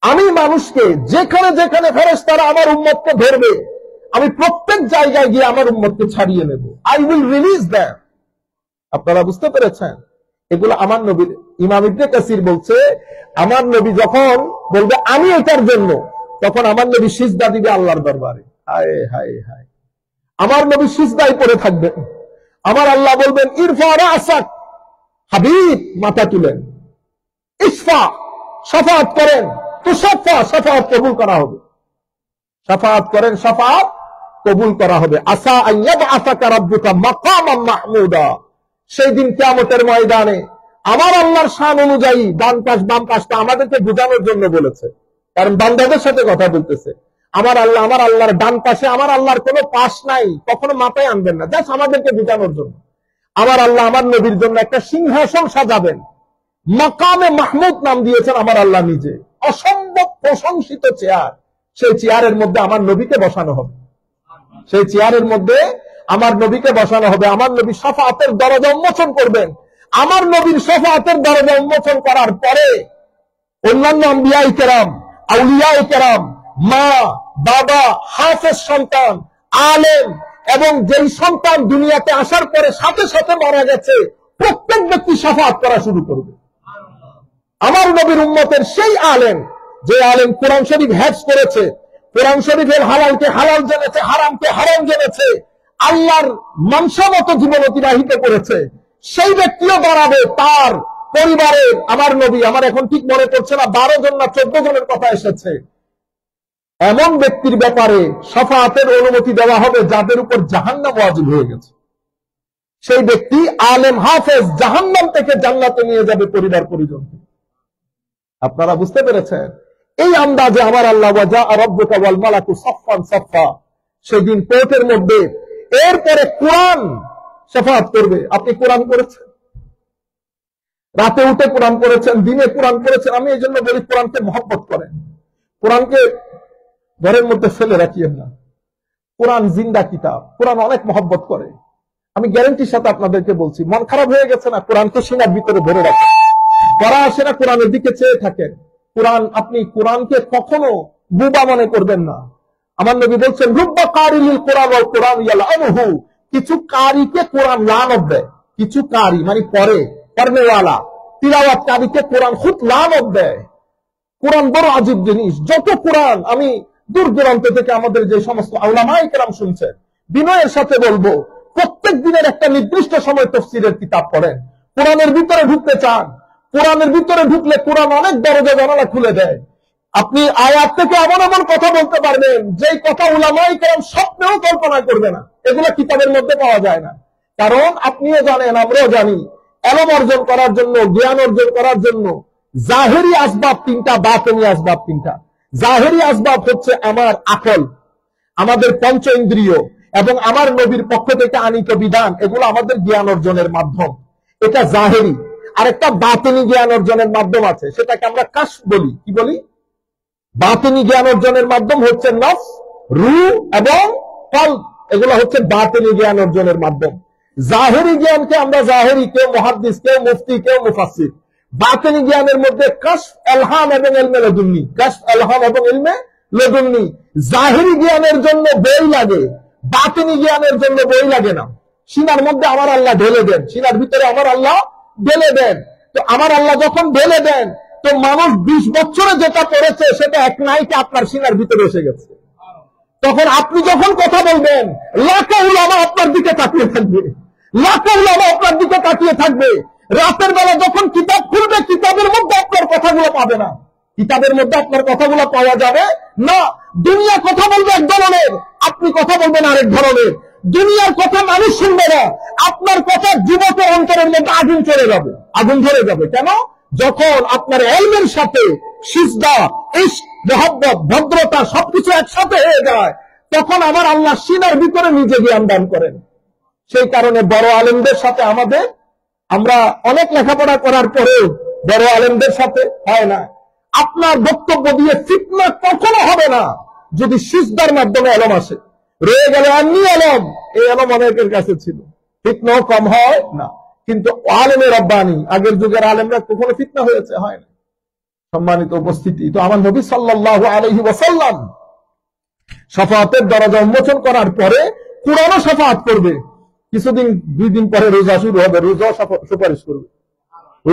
আমি মানুষকে যেখানে যেখানে ফেরেশতারা আমার উম্মতকে ধরবে, আমি প্রত্যেক জায়গায় গিয়ে আমার উম্মতকে ছাড়িয়ে নেব। I will release them. আপনারা বুঝতে পেরেছেন? এগুলো আমার নবীর। ইমাম ইবনে কাসির বলছে আমার নবী যখন বলবে আমি এটার জন্য, তখন আমার নবী সিজদা দিবে আল্লাহর দরবারে। হায় হায় হায়, আমার নবী সিজদায় পড়ে থাকবেন। আমার আল্লাহ বলবেন ইরফা রাসাক, হাবিব মাথা তুলেন, ইসফা শাফাআত করেন, তুশাফা শাফাআত কবুল করা হবে, শাফাআত করেন, শাফাআত কবুল করা হবে। আসা আইয়াবআসাকা রাব্বুকা মাকামান মাহমুদা। সেই দিন কিয়ামতের ময়দানে আমার আল্লাহর শান অনুযায়ী ডান পাশ বাম পাশটা আমাদেরকে বোঝানোর জন্য বলেছে, কারণ বান্দাদের সাথে কথা বলতেছে। আমার আল্লাহর ডান পাশে আমার আল্লাহর কোনো পাশ নাই, কখনো মাথায় আনবেন না, জাস্ট আমাদেরকে বোঝানোর জন্য। আমার আল্লাহ আমার নবীর জন্য একটা সিংহাসন সাজাবেন, মাকামে মাহমুদ নাম দিয়েছেন আমার আল্লাহ নিজে, অসম্ভব প্রশংসিত চেয়ার। সেই চেয়ারের মধ্যে আমার নবীকে বসানো হবে, সেই চেয়ারের মধ্যে আমার নবীকে বসানো হবে। আমার নবী শাফাআতের দরজা উন্মোচন করবেন। আমার নবীর শাফাআতের দরজা উন্মোচন করার পরে অন্যান্য আম্বিয়ায়ে কেরাম, আউলিয়ায়ে কেরাম, মা বাবা, হাফেজ সন্তান, আলেম, এবং যেই সন্তান দুনিয়াতে আসার পরে সাথে সাথে মারা গেছে, প্রত্যেক ব্যক্তি শাফাআত করা শুরু করবে। আমার নবীর উম্মতের সেই আলেম, যে আলেম কোরআন শরীফ হেফজ করেছে, কোরআন শরীফের হালালকে হালাল জেনেছে, হারামকে হারাম জেনেছে, আল্লাহর মানসা মতো জীবন অতিবাহিত করেছে, সেই ব্যক্তিও দাঁড়াবে তার পরিবারের। আমার নবী, আমার এখন ঠিক মনে পড়ছে না 12 জন না 14 জনের কথা এসেছে, এমন ব্যক্তির ব্যাপারে শাফাআতের অনুমতি দেওয়া হবে যাদের উপর জাহান্নাম ওয়াজিব হয়ে গেছে। সেই ব্যক্তি আলেম হাফেজ জাহান্নাম থেকে জান্নাতে নিয়ে যাবে পরিবার পরিজনকে। আপনারা বুঝতে পেরেছেন? এই আন্দাজে আমার আল্লাহ ওয়াজা রাব্বুকা ওয়াল মালাকু সাফফান সাফফা, সেদিন কোর্টের মধ্যে এরপরে কোরআন শাফাআত করবে। আপনি কোরআন পড়েছেন, রাতে উঠে কোরআন পড়েছেন, দিনে কোরআন পড়েছেন। আমি এই জন্য বলি কোরআনকে মহব্বত করেন, কোরআনকে ঘরের মধ্যে ফেলে রাখিয়েন না। কোরআন জিন্দা কিতাব, কোরআন অনেক মহব্বত করে। আমি গ্যারান্টির সাথে আপনাদেরকে বলছি, মন খারাপ হয়ে গেছে না, কোরআনকে সিনার ভিতরে ধরে রাখেন, পড়া আসে না কোরআনের দিকে চেয়ে থাকেন। কোরআন, আপনি কোরআনকে কখনো বুবা মনে করবেন না। আমার নবী বলছেন রুব্বা কারিল কোরআন ওয়াল কোরআন ইয়ালআনুহু, কিছু কারীকে কোরআন লানত দেয়, কিছু কারী মানে পড়নেওয়ালা তিলাওয়াতকারীকে কোরআন খুব লানত দেয়। কোরআন বড় আজীব জিনিস। যত কোরআন, আমি দূর দূরান্ত থেকে আমাদের যে সমস্ত উলামায়ে কেরাম শুনছেন, বিনয়ের সাথে বলবো প্রত্যেক দিনের একটা নির্দিষ্ট সময় তাফসীরের কিতাব পড়েন। কোরআনের ভিতরে ঢুকতে চান, কোরআনের ভিতরে ঢুকলে কোরআন অনেক দরজা জানালা খুলে দেয়। আপনি আয়াত থেকে এমন এমন কথা বলতে পারবেন যেই কথা উলামায়ে কেরাম স্বপ্নেও কল্পনা করবে না। এগুলো কিতাবের মধ্যে পাওয়া যায় না। কারণ আপনিও জানেন, আমরাও জানি, এলম অর্জন করার জন্য, জ্ঞান অর্জন করার জন্য জাহেরি আসবাব তিনটা, বাতিনি আসবাব তিনটা। জাহেরি আসবাব হচ্ছে আমার আকল, আমাদের পঞ্চ ইন্দ্রিয় এবং আমার নবীর পক্ষ থেকে আনিত বিধান, এগুলো আমাদের জ্ঞান অর্জনের মাধ্যম, এটা জাহেরি। আর একটা বাতিনি জ্ঞান অর্জনের মাধ্যম আছে, সেটাকে আমরা কাশফ বলি। কি বলি? বাতিনি জ্ঞান অর্জনের মাধ্যম হচ্ছে নফস, রূহ এবং কলব, এগুলো হচ্ছে বাতিনি জ্ঞান অর্জনের মাধ্যম। জাহেরি জ্ঞানকে আমরা জাহেরি, কেউ মুহাদ্দিস, কেউ মুফতি, কেউ মুফাসসির। বাতিনি জ্ঞানের মধ্যে কাশফ, ইলহাম এবং ইলমে লদুন্নি, কাশফ, ইলহাম এবং ইলমে লদুন্নি। জাহেরি জ্ঞানের জন্য বই লাগে, বাতিনি জ্ঞানের জন্য বই লাগে না। সিনার মধ্যে আমার আল্লাহ ঢেলে দেন, সিনার ভিতরে আমার আল্লাহ ঢেলে দেন। তো আমার আল্লাহ যখন ঢেলে দেন, তো মানুষ 20 বছরে যেটা করেছে সেটা এক নাইটে আপনার সিনার ভিতরে এসে গেছে। তখন আপনি যখন কথা বলবেন, লাখো উলামা আপনার দিকে তাকিয়ে থাকবে, লাখো উলামা আপনার দিকে তাকিয়ে থাকবে। রাতের বেলা যখন কিতাব খুলবে, কিতাবের মধ্যে আপনার কথাগুলো পাবে না, কিতাবের মধ্যে আপনার কথাগুলো পাওয়া যাবে না। দুনিয়া কথা বলবে এক ধরনের, আপনি কথা বলবেন আরেক ধরনের। দুনিয়ার কথা মানুষ শুনবে না, আপনার কথা যুবকের অন্তরের মধ্যে আগুন চলে যাবে, আগুন ধরে যাবে। কেন? যখন আপনার ইলমের সাথে সিজদা, ইশক, মুহাব্বত, ভদ্রতা সবকিছু একসাথে হয়ে যায়, তখন আমার আল্লাহ সিনার ভিতরে নিজে জ্ঞান দান করেন। সেই কারণে বড় আলেমদের সাথে আমরা অনেক লেখাপড়া করার পরেও বড় আলেমদের সাথে হয় না। আপনার বক্তব্য দিয়ে ফিতনা কখনো হবে না যদি সিজদার মাধ্যমে এলম আসে। রয়ে গেল এমনি এলম, এই এলম অনেকের কাছে ছিল, ফিতনাও কম হয় না। কিন্তু আলেমে রব্বানি, আগের যুগের আলেমরা কখনো ফিতনা হয়েছে? হয় না। সম্মানিত উপস্থিতি, তো আমার নবী সাল্লাল্লাহু আলাইহি ওয়াসাল্লাম শাফাআতের দরজা উন্মোচন করার পরে কোরআনও শাফাআত করবে। কিছুদিন, 2 দিন পরে রোজা শুরু হবে, রোজাও সুপারিশ করবে,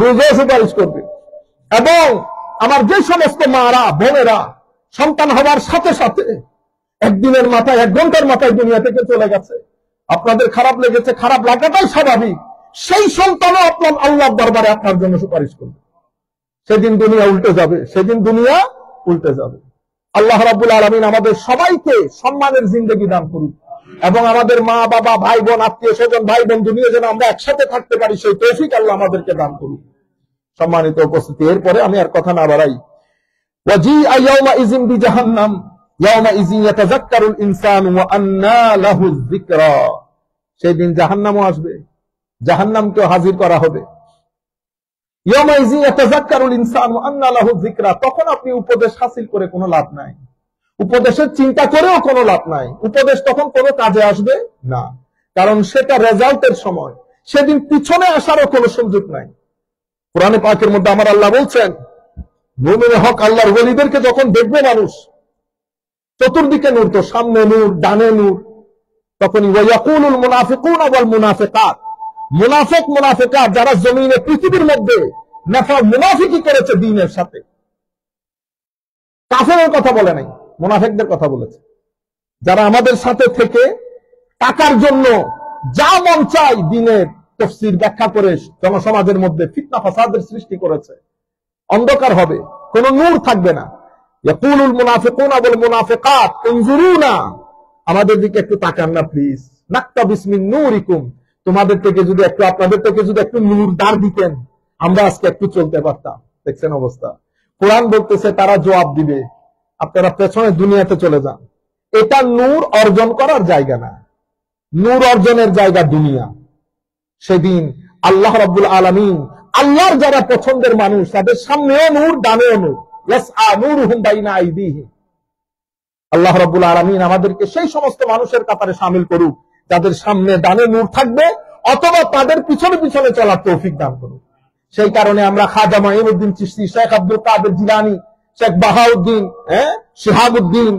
রোজাও সুপারিশ করবে। এবং আমার যে সমস্ত মারা বোনেরা সন্তান হওয়ার সাথে সাথে একদিনের মাথায়, 1 ঘন্টার মাথায় দুনিয়া থেকে চলে গেছে, আপনাদের খারাপ লেগেছে, খারাপ লাগাটাই স্বাভাবিক। সেই সন্তানও আপনার আল্লাহর দরবারে আপনার জন্য সুপারিশ করবে। সেদিন দুনিয়া উল্টে যাবে, সেদিন দুনিয়া উল্টে যাবে। আল্লাহ রাব্বুল আলামিন আমাদের সবাইকে সম্মানের জিন্দেগি দান করুন এবং আমাদের মা বাবা, ভাই বোন, আত্মীয় স্বজন, ভাই বন্ধু নিয়ে যেন আমরা একসাথে থাকতে পারি, সেই তৌফিক আল্লাহ আমাদেরকে দান করুন। সম্মানিত উপস্থিতি, এরপরে আমি আর কথা না বাড়াই। ওয়াজিআ ইয়াওমাইযিন বিজাহান্নাম ইয়াওমাইযিন ইয়াতাযাক্কারুল ইনসানু ওয়া আন্না লাহু যিকরা, সেদিন জাহান্নামও আসবে, জাহান্নামকেও হাজির করা হবে। ইয়াওমাইযিন ইয়াতাযাক্কারুল ইনসানু ওয়া আন্না লাহু যিকরা, তখন আপনি উপদেশ হাসিল করে কোনো লাভ নাই, উপদেশের চিন্তা করেও কোনো লাভ নাই, উপদেশ তখন কোনো কাজে আসবে না, কারণ সেটা রেজাল্টের সময়, সেদিন পিছনে আসারও কোনো সুযোগ নাই। কোরআনে পাকের মধ্যে আমার আল্লাহ বলছেন, মুমিনে হক আল্লাহর ওলিদেরকে যখন দেখবে মানুষ, চতুর্দিকে নূর, তো সামনে নূর, ডানে নূর, তখনই ওয়ায়াকুলুল মুনাফিকুনা ওয়াল মুনাফিকাত, মুনাফিক মুনাফিকাত যারা জমিনে পৃথিবীর মধ্যে মুনাফিকি করেছে দ্বীনের সাথে, কাফেরের কথা বলে নাই, মুনাফিকদের কথা বলেছে, যারা আমাদের সাথে থেকে টাকার জন্য যা মন চাই দ্বীনের তাফসীর ব্যাখ্যা করে জনসমাজের মধ্যে ফিতনা ফাসাদের সৃষ্টি করেছে। অন্ধকার হবে, কোনো নূর থাকবে না। ইয়াকুলুল মুনাফিকুনা ওয়াল মুনাফিকাত উনজুরুনা, আমাদের দিকে একটু তাকান না প্লিজ, নাকতাবিস মিন নূরিকুম, তোমাদের থেকে যদি একটু, আপনাদের থেকে যদি একটু নূর দার দিতেন, আমরা আজকে একটু চলতে পারতাম। দেখছেন অবস্থা। কোরআন বলতেছে তারা জবাব দিবে, আপনারা পেছনে দুনিয়াতে চলে যান। এটা নূর অর্জন করার জায়গা না, নূর অর্জনের জায়গা দুনিয়া। সেদিন আল্লাহ রাব্বুল আলামিন, আল্লাহর যারা পছন্দের মানুষ, তাদের সামনেও নূর, ডানেও নূর, ইয়াসআ নূরুহুম বাইনা আইদিহিম। আল্লাহ রাব্বুল আলামিন আমাদেরকে সেই সমস্ত মানুষের কাতারে শামিল করুক যাদের সামনে ডানে নূর থাকবে, অথবা তাদের পিছনে পিছনে চলার তৌফিক দান করুক। সেই কারণে আমরা খাজা মাঈনুদ্দিন চিশতি, শেখ আব্দুল কাদের জিলানী, শেখ বাহাউদ্দিন, শিহাবুদ্দিন,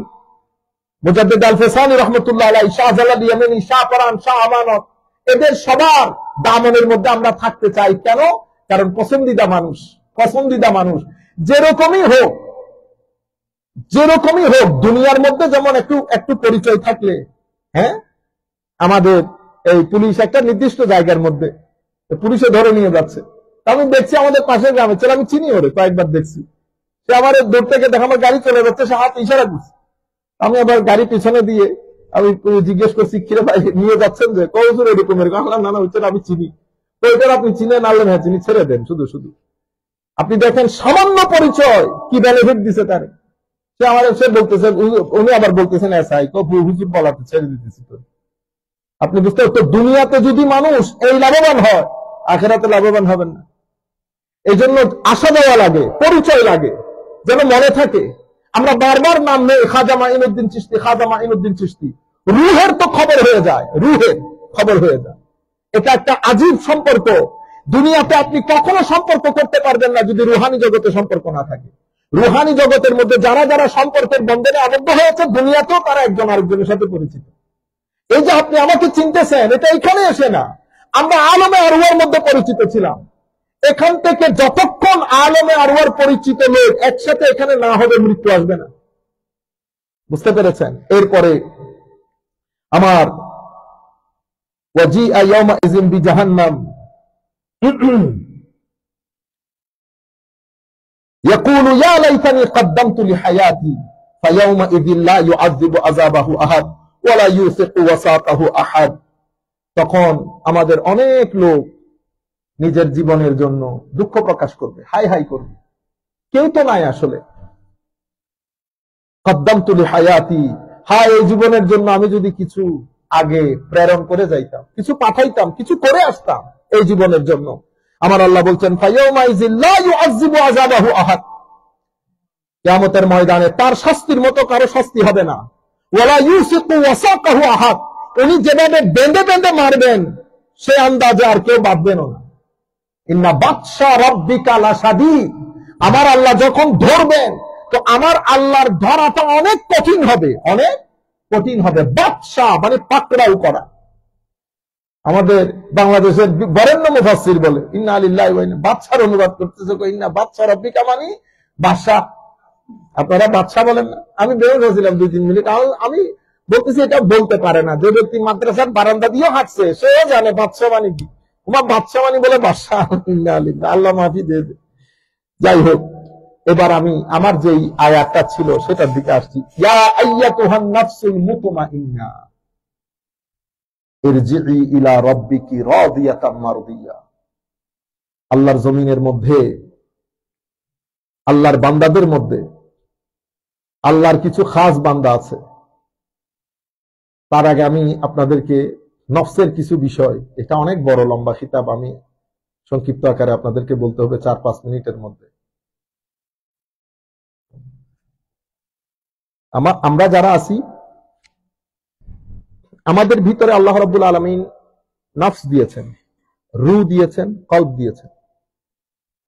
মুজাদ্দিদ আল ফেসানি রহমতুল্লাহ আলাইহি, শাহজালাল ইয়ামানি, শাহ পরান, শাহ আমানত, এদের সবার দামনের মধ্যে আমরা থাকতে চাই। কেন? কারণ পছন্দিদা মানুষ, পছন্দিদা মানুষ যেরকমই হোক, যেরকমই হোক, দুনিয়ার মধ্যে যেমন একটু একটু পরিচয় থাকলে, আমাদের এই পুলিশ একটা নির্দিষ্ট জায়গার মধ্যে পুলিশে ধরে নিয়ে যাচ্ছে, আমি দেখছি আমাদের পাশের গ্রামে ছেলে, আমি চিনি ওরে, কয়েকবার দেখছি, সে আমার দূর থেকে দেখা আমার গাড়ি চলে যাচ্ছে, সে হাত ইশারা করছে, আমি আবার গাড়ি পিছনে দিয়ে আমি জিজ্ঞেস করছি, কিরে ভাই নিয়ে যাচ্ছেন যে? কৌজুর এরকম এরকম। না না, ওইটা আমি চিনি। ওইটার আপনি চিনেন? আল্লাহ হ্যাঁ চিনি, ছেড়ে দেন। শুধু শুধু আপনি দেখেন সামান্য পরিচয় কি বেনিফিট দিছে তারে। সে আমার সে বলতেছে, উনি আবার বলতেছেন এসআই হুজুর বলাতে ছেড়ে দিতেছি। তো আপনি বুঝতে, তো দুনিয়াতে যদি মানুষ এই লাভবান হয়, আখিরাতে লাভবান হবেন না। এই জন্য আশা দেওয়া লাগে, পরিচয় লাগে, যেন মনে থাকে। আমরা বারবার নাম নেই, খাজা মাঈনুদ্দিন চিশতি, খাজা মাঈনুদ্দিন চিশতি, রুহের তো খবর হয়ে যায়, রুহের খবর হয়ে যায়। এটা একটা আজীব সম্পর্ক। দুনিয়াতে আপনি কখনো সম্পর্ক করতে পারবেন না যদি রুহানি জগতে সম্পর্ক না থাকে। রুহানি জগতের মধ্যে যারা যারা সম্পর্কের বন্ধনে আবদ্ধ হয়েছে, দুনিয়াতেও তারা একজন আরেকজনের সাথে পরিচিত। এই যে আপনি আমাকে চিনতেছেন, এটা এখানে এসে না, আমরা আলমে আরওয়ার মধ্যে পরিচিত ছিলাম। এখান থেকে যতক্ষণ আলমে আরওয়ার পরিচিত লোক একসাথে এখানে না হবে, মৃত্যু আসবে না। বুঝতে পেরেছেন? এরপরে আমার ওয়াজিআ ইয়াওমাইযিন বিজাহান্নাম ইয়াকুলু ইয়া লাইতানি কদ্দামতু লিহায়াতি ফায়াওমাইযিন লা ইউআযযিবু আযাবাহু আহাদ ওয়া লা ইউসিকু ওয়াসাকাহু আহাদ। তখন আমাদের অনেক লোক নিজের জীবনের জন্য দুঃখ প্রকাশ করবে, হাই হাই করবে, কেউ তো নাই আসলে। কদ্দামতু লিহায়াতি, হায় এই জীবনের জন্য আমি যদি কিছু আগে প্রেরণ করে যাইতাম, কিছু পাঠাইতাম, কিছু করে আসতাম এই জীবনের জন্য। আমার আল্লাহ বলছেন ফায়াউমাইযিন লা ইউআযযিবু আযাবাহু আহাদ, কিয়ামতের ময়দানে তার শাস্তির মতো কারো শাস্তি হবে না। ওয়ালা ইউসিকু ওয়াসাকাহু আহাদ, উনি যেভাবে বেঁধে বেঁধে মারবেন সে আন্দাজে আর কেউ বাঁধবেন না। ইন্না বাতশা রাব্বিকা লাশাদীদ, আমার আল্লাহ যখন ধরবেন তো আমার আল্লাহর ধরাটা অনেক কঠিন হবে, অনেক কঠিন হবে। বাদশা মানে পাকড়াও করা। আমাদের বাংলাদেশের বরেণ্য মুফাসসির বলে ইন্না লিল্লাহি ওয়া ইন্না, বাদশার অনুবাদ করতেছে ইন্না বাদশা রাব্বিকা মানে বাদশা। আপনারা বাদশা বলেন না? আমি বের হয়েছিলাম 2-3 মিনিট, আমি বলতেছি এটা বলতে পারে না। যে ব্যক্তি মাদ্রাসার বারান্দা দিয়ে হাঁটছে সেও জানে বাদশা মানে কি। তোমার বাদশা মানে বলে বাদশা, ইন্না লিল্লাহি, আল্লাহ মাফি দিয়ে দে। যাই হোক, এবার আমি আমার যেই আয়াতটা ছিল সেটার দিকে আসছি। ইয়া আইয়াতুহান নাফসুল মুতমাইন্না ইরজিই ইলা রাব্বিকি রাদিয়াতাম মারদিয়া। আল্লাহর জমিনের মধ্যে, আল্লাহর বান্দাদের মধ্যে আল্লাহর কিছু খাস বান্দা আছে। তার আগে আমি আপনাদেরকে নফসের কিছু বিষয়, এটা অনেক বড় লম্বা কিতাব, আমি সংক্ষিপ্ত আকারে আপনাদেরকে বলতে হবে 4-5 মিনিটের মধ্যে। আমরা যারা আছি, আমাদের ভিতরে আল্লাহ রাব্বুল আলামিন নফস দিয়েছেন, রূহ দিয়েছেন, কলব দিয়েছেন।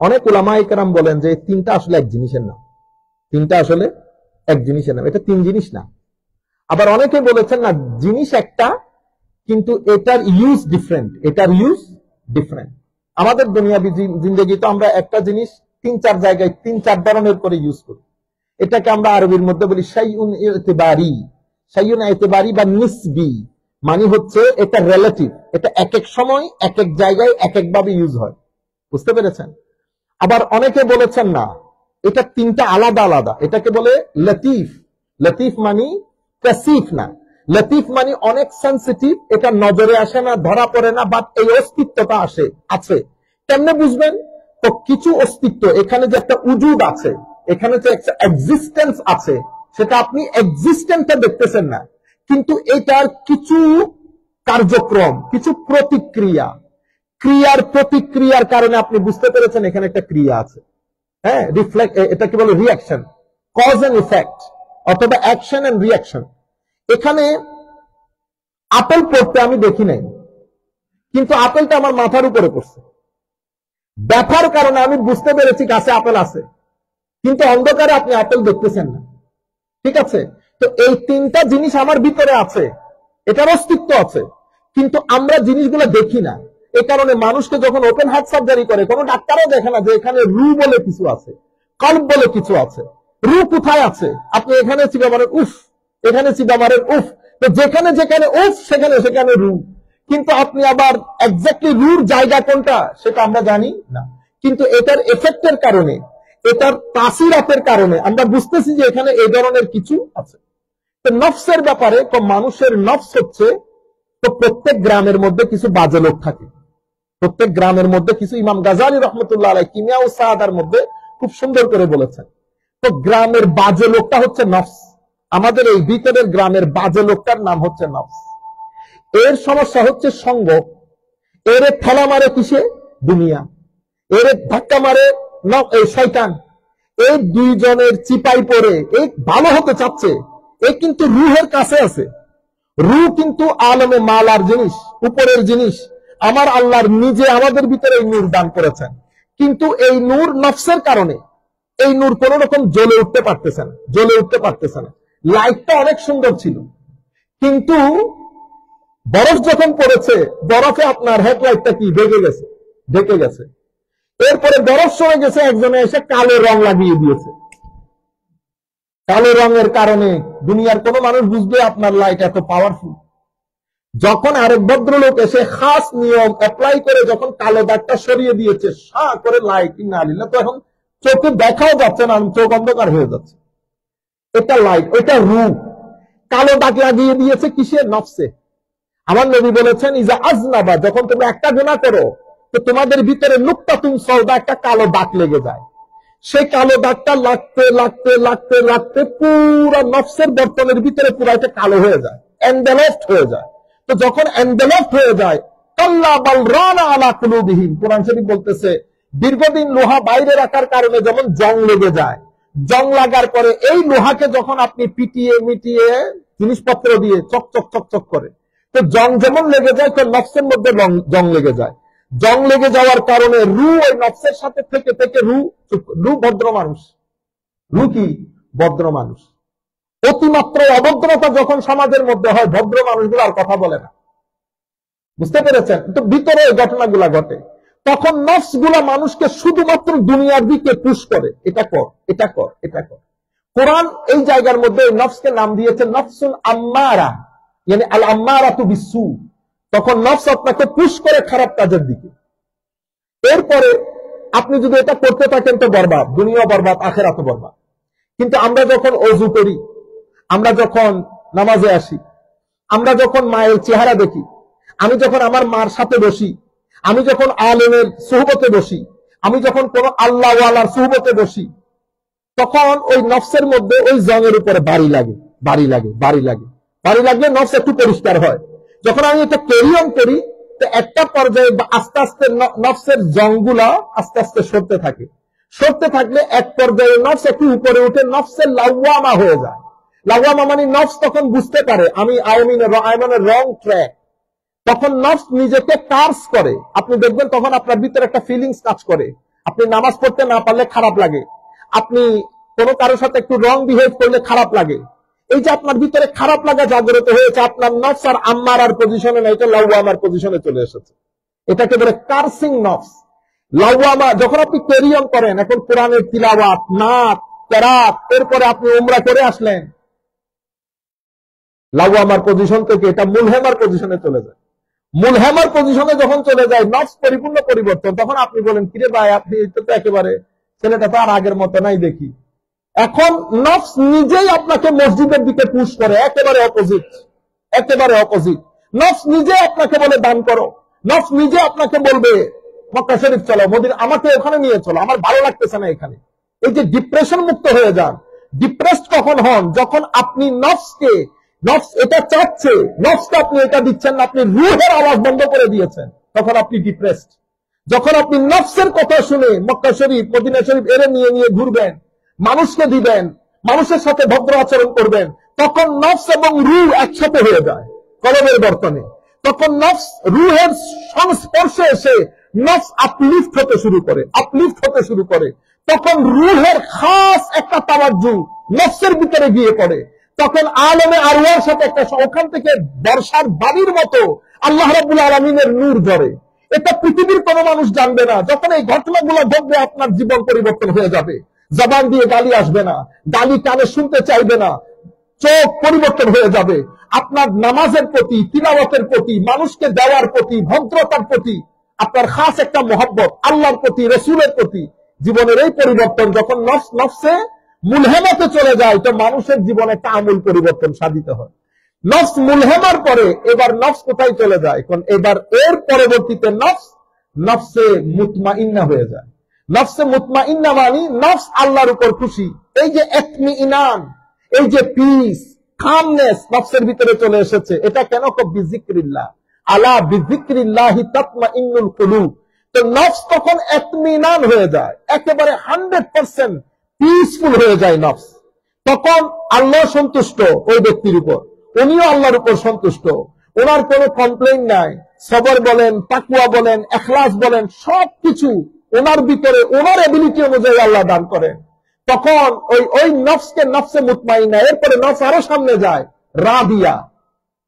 অনেক উলামায়ে কেরাম বলেন যে তিনটা আসলে এক জিনিসের নাম, তিনটা আসলে এক জিনিসের নাম, এটা তিন জিনিস না। আবার অনেকে বলেছেন না, জিনিস একটা কিন্তু এটার ইউজ ডিফারেন্ট। আমাদের দুনিয়াবী জিন্দেগি তো আমরা একটা জিনিস 3-4 জায়গায় 3-4 ধরনের করে ইউজ করি। এটাকে আমরা আরবির মধ্যে বলি শাইউন ইতিবারি বা নিসবি, মানে হচ্ছে এটা রিলেটিভ, এটা এক এক সময় এক এক জায়গায় এক এক ভাবে ইউজ হয়। বুঝতে পেরেছেন? আবার অনেকে বলেছেন না, এটা 3টা আলাদা আলাদা। এটাকে বলে লতিফ মানে কাসিফ না, লতিফ মানে অনেক সেন্সিটিভ, এটা নজরে আসে না, ধরা পড়ে না, বাট এই অস্তিত্বটা আছে। কেমনে বুঝবেন? তো কিছু অস্তিত্ব, এখানে যে একটা উজুদ আছে, এখানে যে একটা এক্সিস্টেন্স আছে, সেটা আপনি এক্সিস্টেন্সটা দেখতেছেন না, কিন্তু এটার কিছু কার্যক্রম, কিছু প্রতিক্রিয়ার কারণে আপনি বুঝতে পেরেছেন এখানে একটা ক্রিয়া আছে। হ্যাঁ, এটা কি বলে রিঅ্যাকশন, কজ এন্ড ইফেক্ট, অথবা অ্যাকশন এন্ড রিঅ্যাকশন। এখানে আপেল পড়তে আমি দেখি নাই, কিন্তু আপেলটা আমার মাথার উপরে পড়ছে, ব্যথার কারণে আমি বুঝতে পেরেছি গাছে আপেল আছে, কিন্তু অন্ধকারে আপনি আপেল দেখতেছেন না। ঠিক আছে? তো এই 3টা জিনিস আমার ভিতরে আছে, এটার অস্তিত্ব আছে, কিন্তু আমরা জিনিসগুলো দেখি না। এই কারণে মানুষকে যখন ওপেন হার্ট সার্জারি করে, কোনো ডাক্তারও দেখে না যে এখানে রু বলে কিছু আছে, কল্ব বলে কিছু আছে। রু কোথায় আছে? আপনি এখানে চিবা মারেন উফ, এখানে চিবা মারেন উফ, তো যেখানে উফ সেখানে রু, কিন্তু আপনি আবার এক্স্যাক্টলি রুর জায়গা কোনটা সেটা আমরা জানি না। কিন্তু এটার এফেক্টের কারণে, এটার তাসিরাতের কারণে আমরা বুঝতেছি যে এখানে এই ধরনের কিছু আছে। তো নফসের ব্যাপারে, তো মানুষের নফস হচ্ছে, তো প্রত্যেক গ্রামের মধ্যে কিছু বাজে লোক থাকে, প্রত্যেক গ্রামের মধ্যে কিছু। ইমাম গাজালি রহমতুল্লাহ আলাইহি কিমিয়া ও সাআদার মধ্যে খুব সুন্দর করে বলেছেন। তো গ্রামের বাজে লোকটা হচ্ছে নফস। আমাদের এই ভিতরের গ্রামের বাজে লোকটার নাম হচ্ছে নফস। এর সমস্যা হচ্ছে সঙ্গ। এর ঠেলা মারে কিসে? দুনিয়া। এর ধাক্কা মারে শয়তান। এই দুইজনের চিপাই পড়ে এই ভালো হতে চাচ্ছে, এ কিন্তু রুহের কাছে আছে। রু কিন্তু আলমে মালার জিনিস, উপরের জিনিস। আমার আল্লাহর নিজে আমাদের ভিতরে এই নূর দান করেছেন, কিন্তু এই নূর নফসের কারণে এই নূর কোন রকম জ্বলে উঠতে পারতেছে না। লাইটটা অনেক সুন্দর ছিল, কিন্তু বরফ যখন পড়েছে, বরফে আপনার হেডলাইটটা কি ঢেকে গেছে। এরপরে বরফ সরে গেছে, একজনে এসে কালো রং লাগিয়ে দিয়েছে। কালো রঙের কারণে দুনিয়ার কোন মানুষ বুঝবে আপনার লাইট এত পাওয়ারফুল। যখন আরেক ভদ্রলোক এসে খাস নিয়ম অ্যাপ্লাই করে যখন কালো দাগটা সরিয়ে দিয়েছে, সাঁ করে লাইট না দিলে তো এখন চোখে দেখাও যাচ্ছে না, চোখ অন্ধকার হয়ে যাচ্ছে। এটা লাইট, ওইটা রু। কালো দাগ লাগিয়ে দিয়েছে কিসে? নফসে। আমার নবী বলেছেন, ইজা আজনাবা, যখন তুমি একটা গুনাহ করো, তো তোমাদের ভিতরে নুক্তাতুন সওদা, একটা কালো দাগ লেগে যায়। সেই কালো দাগটা লাগতে পুরো নফসের বর্তনের ভিতরে পুরো একটা কালো হয়ে যায়, এনভেলপড হয়ে যায়। তো যখন এনভেলপড হয়ে যায়, কাল্লা বাল রানা আলা কুলুবিহিম, কোরআন শরীফ বলতেছে, দীর্ঘদিন লোহা বাইরে রাখার কারণে যেমন জং লেগে যায়, জং লাগার পরে এই লোহাকে যখন আপনি পিটিয়ে মিটিয়ে জিনিসপত্র দিয়ে চকচক করে, তো জং যেমন লেগে যায়, তো নফসের মধ্যে জং লেগে যায়। জং লেগে যাওয়ার কারণে রু ওই নফসের সাথে থেকে রু ভদ্র মানুষ। রু কি? ভদ্র মানুষ। অতিমাত্র অভদ্রতা যখন সমাজের মধ্যে হয়, ভদ্র মানুষগুলো আর কথা বলে না। বুঝতে পেরেছেন? তো ভিতরে এই ঘটনাগুলা ঘটে। তখন নফস গুলা মানুষকে শুধুমাত্র দুনিয়ার দিকে পুশ করে, এটা কর। কোরআন এই জায়গার মধ্যে নফসকে নাম দিয়েছে নফসুল আম্মারা, মানে আল আম্মারাতু বিসু। তখন নফস আপনাকে পুশ করে খারাপ কাজের দিকে। এরপরে আপনি যদি এটা করতে থাকেন তো বরবাদ, দুনিয়া বরবাদ, আখিরাতও বরবাদ। কিন্তু আমরা যখন ওযু করি, আমরা যখন নামাজে আসি, আমরা যখন মায়ের চেহারা দেখি, আমি যখন আমার মার সাথে বসি, আমি যখন আলেমের সুহবতে বসি, আমি যখন কোন আল্লাহ ওয়ালার সুহবতে বসি, তখন ওই নফসের মধ্যে ওই জংয়ের উপরে বাড়ি লাগলে নফস একটু পরিষ্কার হয়। যখন আমি এটা ক্যারি অন করি, তো একটা পর্যায়ে আস্তে আস্তে নফসের জংগুলা আস্তে আস্তে সরতে থাকলে এক পর্যায়ে নফস একটু উপরে উঠে নফসের লাওয়ামা হয়ে যায়। লাওয়ামা মানে নফস তখন বুঝতে পারে আমি আইমানের রং ট্র্যাক। তখন নফস নিজেকে কার্স করে। আপনি দেখবেন তখন আপনার ভিতরে একটা ফিলিংস কাজ করে। আপনি নামাজ পড়তে না পারলে খারাপ লাগে, আপনি কোনো কারোর সাথে একটু রং বিহেভ করলে খারাপ লাগে। এই যে আপনার ভিতরে খারাপ লাগা জাগ্রত হয়েছে, আপনার নফস আর আম্মারার পজিশনে না, এটা লাওয়ামার পজিশনে চলে এসেছে। এটাকে বলে কার্সিং নফস। লাওয়ামা যখন আপনি ক্যারি অন করেন, এখন কোরআনের তিলাওয়াত, নাত, কেরাত, এরপরে আপনি উমরা করে আসলেন, লাওয়ামার পজিশন থেকে এটা মুলহেমার পজিশনে চলে যায়। মুলহেমার পজিশনে যখন চলে যায়, নফস পরিপূর্ণ পরিবর্তন, তখন আপনি বলেন কিরে ভাই, আপনি তো একেবারে ছেলেটা তো আর আগের মতো নাই দেখি। এখন নফস নিজেই আপনাকে মসজিদের দিকে পুশ করে, একেবারে অপোজিট, একেবারে অপোজিট। নফস নিজে আপনাকে বলে দান করো, নফস নিজে আপনাকে বলবে মক্কা শরীফ চলো, মদিনা, আমাকে ওখানে নিয়ে চলো, আমার ভালো লাগতেছে না এখানে। এই যে ডিপ্রেশন মুক্ত হয়ে যান। ডিপ্রেসড কখন হন? যখন আপনি নফসকে, নফস এটা চাচ্ছে, নফসকে আপনি এটা দিচ্ছেন না, আপনি রুহের আওয়াজ বন্ধ করে দিয়েছেন, তখন আপনি ডিপ্রেসড। যখন আপনি নফসের কথা শুনে মক্কা শরীফ, মদিনা শরীফ এর নিয়ে নিয়ে ঘুরবেন, মানুষকে দিবেন, মানুষের সাথে ভদ্র আচরণ করবেন, তখন নফস এবং রুহ একসাথে হয়ে যায় কলমের বর্তনে। তখন নফস রুহের সংস্পর্শে এসে নফস আপলিফট হতে শুরু করে, আপলিফট হতে শুরু করে। তখন রুহের খাস একটা তাওয়াজ্জু নফসের ভিতরে গিয়ে পড়ে। তখন আলমে আরওয়ার সাথে একটা, ওখান থেকে বর্ষার বাড়ির মতো আল্লাহ রাব্বুল আলামিনের নূর ঝরে। এটা পৃথিবীর কোনো মানুষ জানবে না। যখন এই ঘটনাগুলো ঘটবে, আপনার জীবন পরিবর্তন হয়ে যাবে। জবান দিয়ে গালি আসবে না, গালি কানে শুনতে চাইবে না, চোখ পরিবর্তন হয়ে যাবে। আপনার নামাজের প্রতি, তিলাওয়াতের প্রতি, মানুষকে দেওয়ার প্রতি, ভদ্রতার প্রতি আপনার খাস একটা মহব্বত, আল্লাহর প্রতি, রসুলের প্রতি, জীবনের এই পরিবর্তন যখন নফসে মুলহেমাতে চলে যায়, তো মানুষের জীবনে একটা আমূল পরিবর্তন সাধিত হয়। নফস মুলহেমার পরে এবার নফস কোথায় চলে যায়? কারণ এবার এর পরবর্তীতে নফসে মুতমাইন্না হয়ে যায়। নফসে মুতমাইন্না মানে নফস আল্লাহর উপর খুশি। এই যে ইতমিনান, এই যে পিস, কামনেস নফসের ভিতরে চলে এসেছে, এটা কেন? বিযিকরিল্লাহ, আলা বিযিকরিল্লাহি তাতমাইন্নুল কুলুব। তো নফস তখন ইতমিনান হয়ে যায়, একেবারে 100% পিসফুল হয়ে যায় নফস। তখন আল্লাহ সন্তুষ্ট ওই ব্যক্তির উপর, উনিও আল্লাহর উপর সন্তুষ্ট, ওনার কোনো কমপ্লেইন নাই। সবর বলেন, তাকওয়া বলেন, ইখলাস বলেন, সবকিছু ওনার ভিতরে ওনার এবিলিটি অনুযায়ী আল্লাহ দান করেন। তখন ওই নফসকে নফসে মুতমাইনা, এরপরে নফস আরো সামনে যায় রাদিয়া।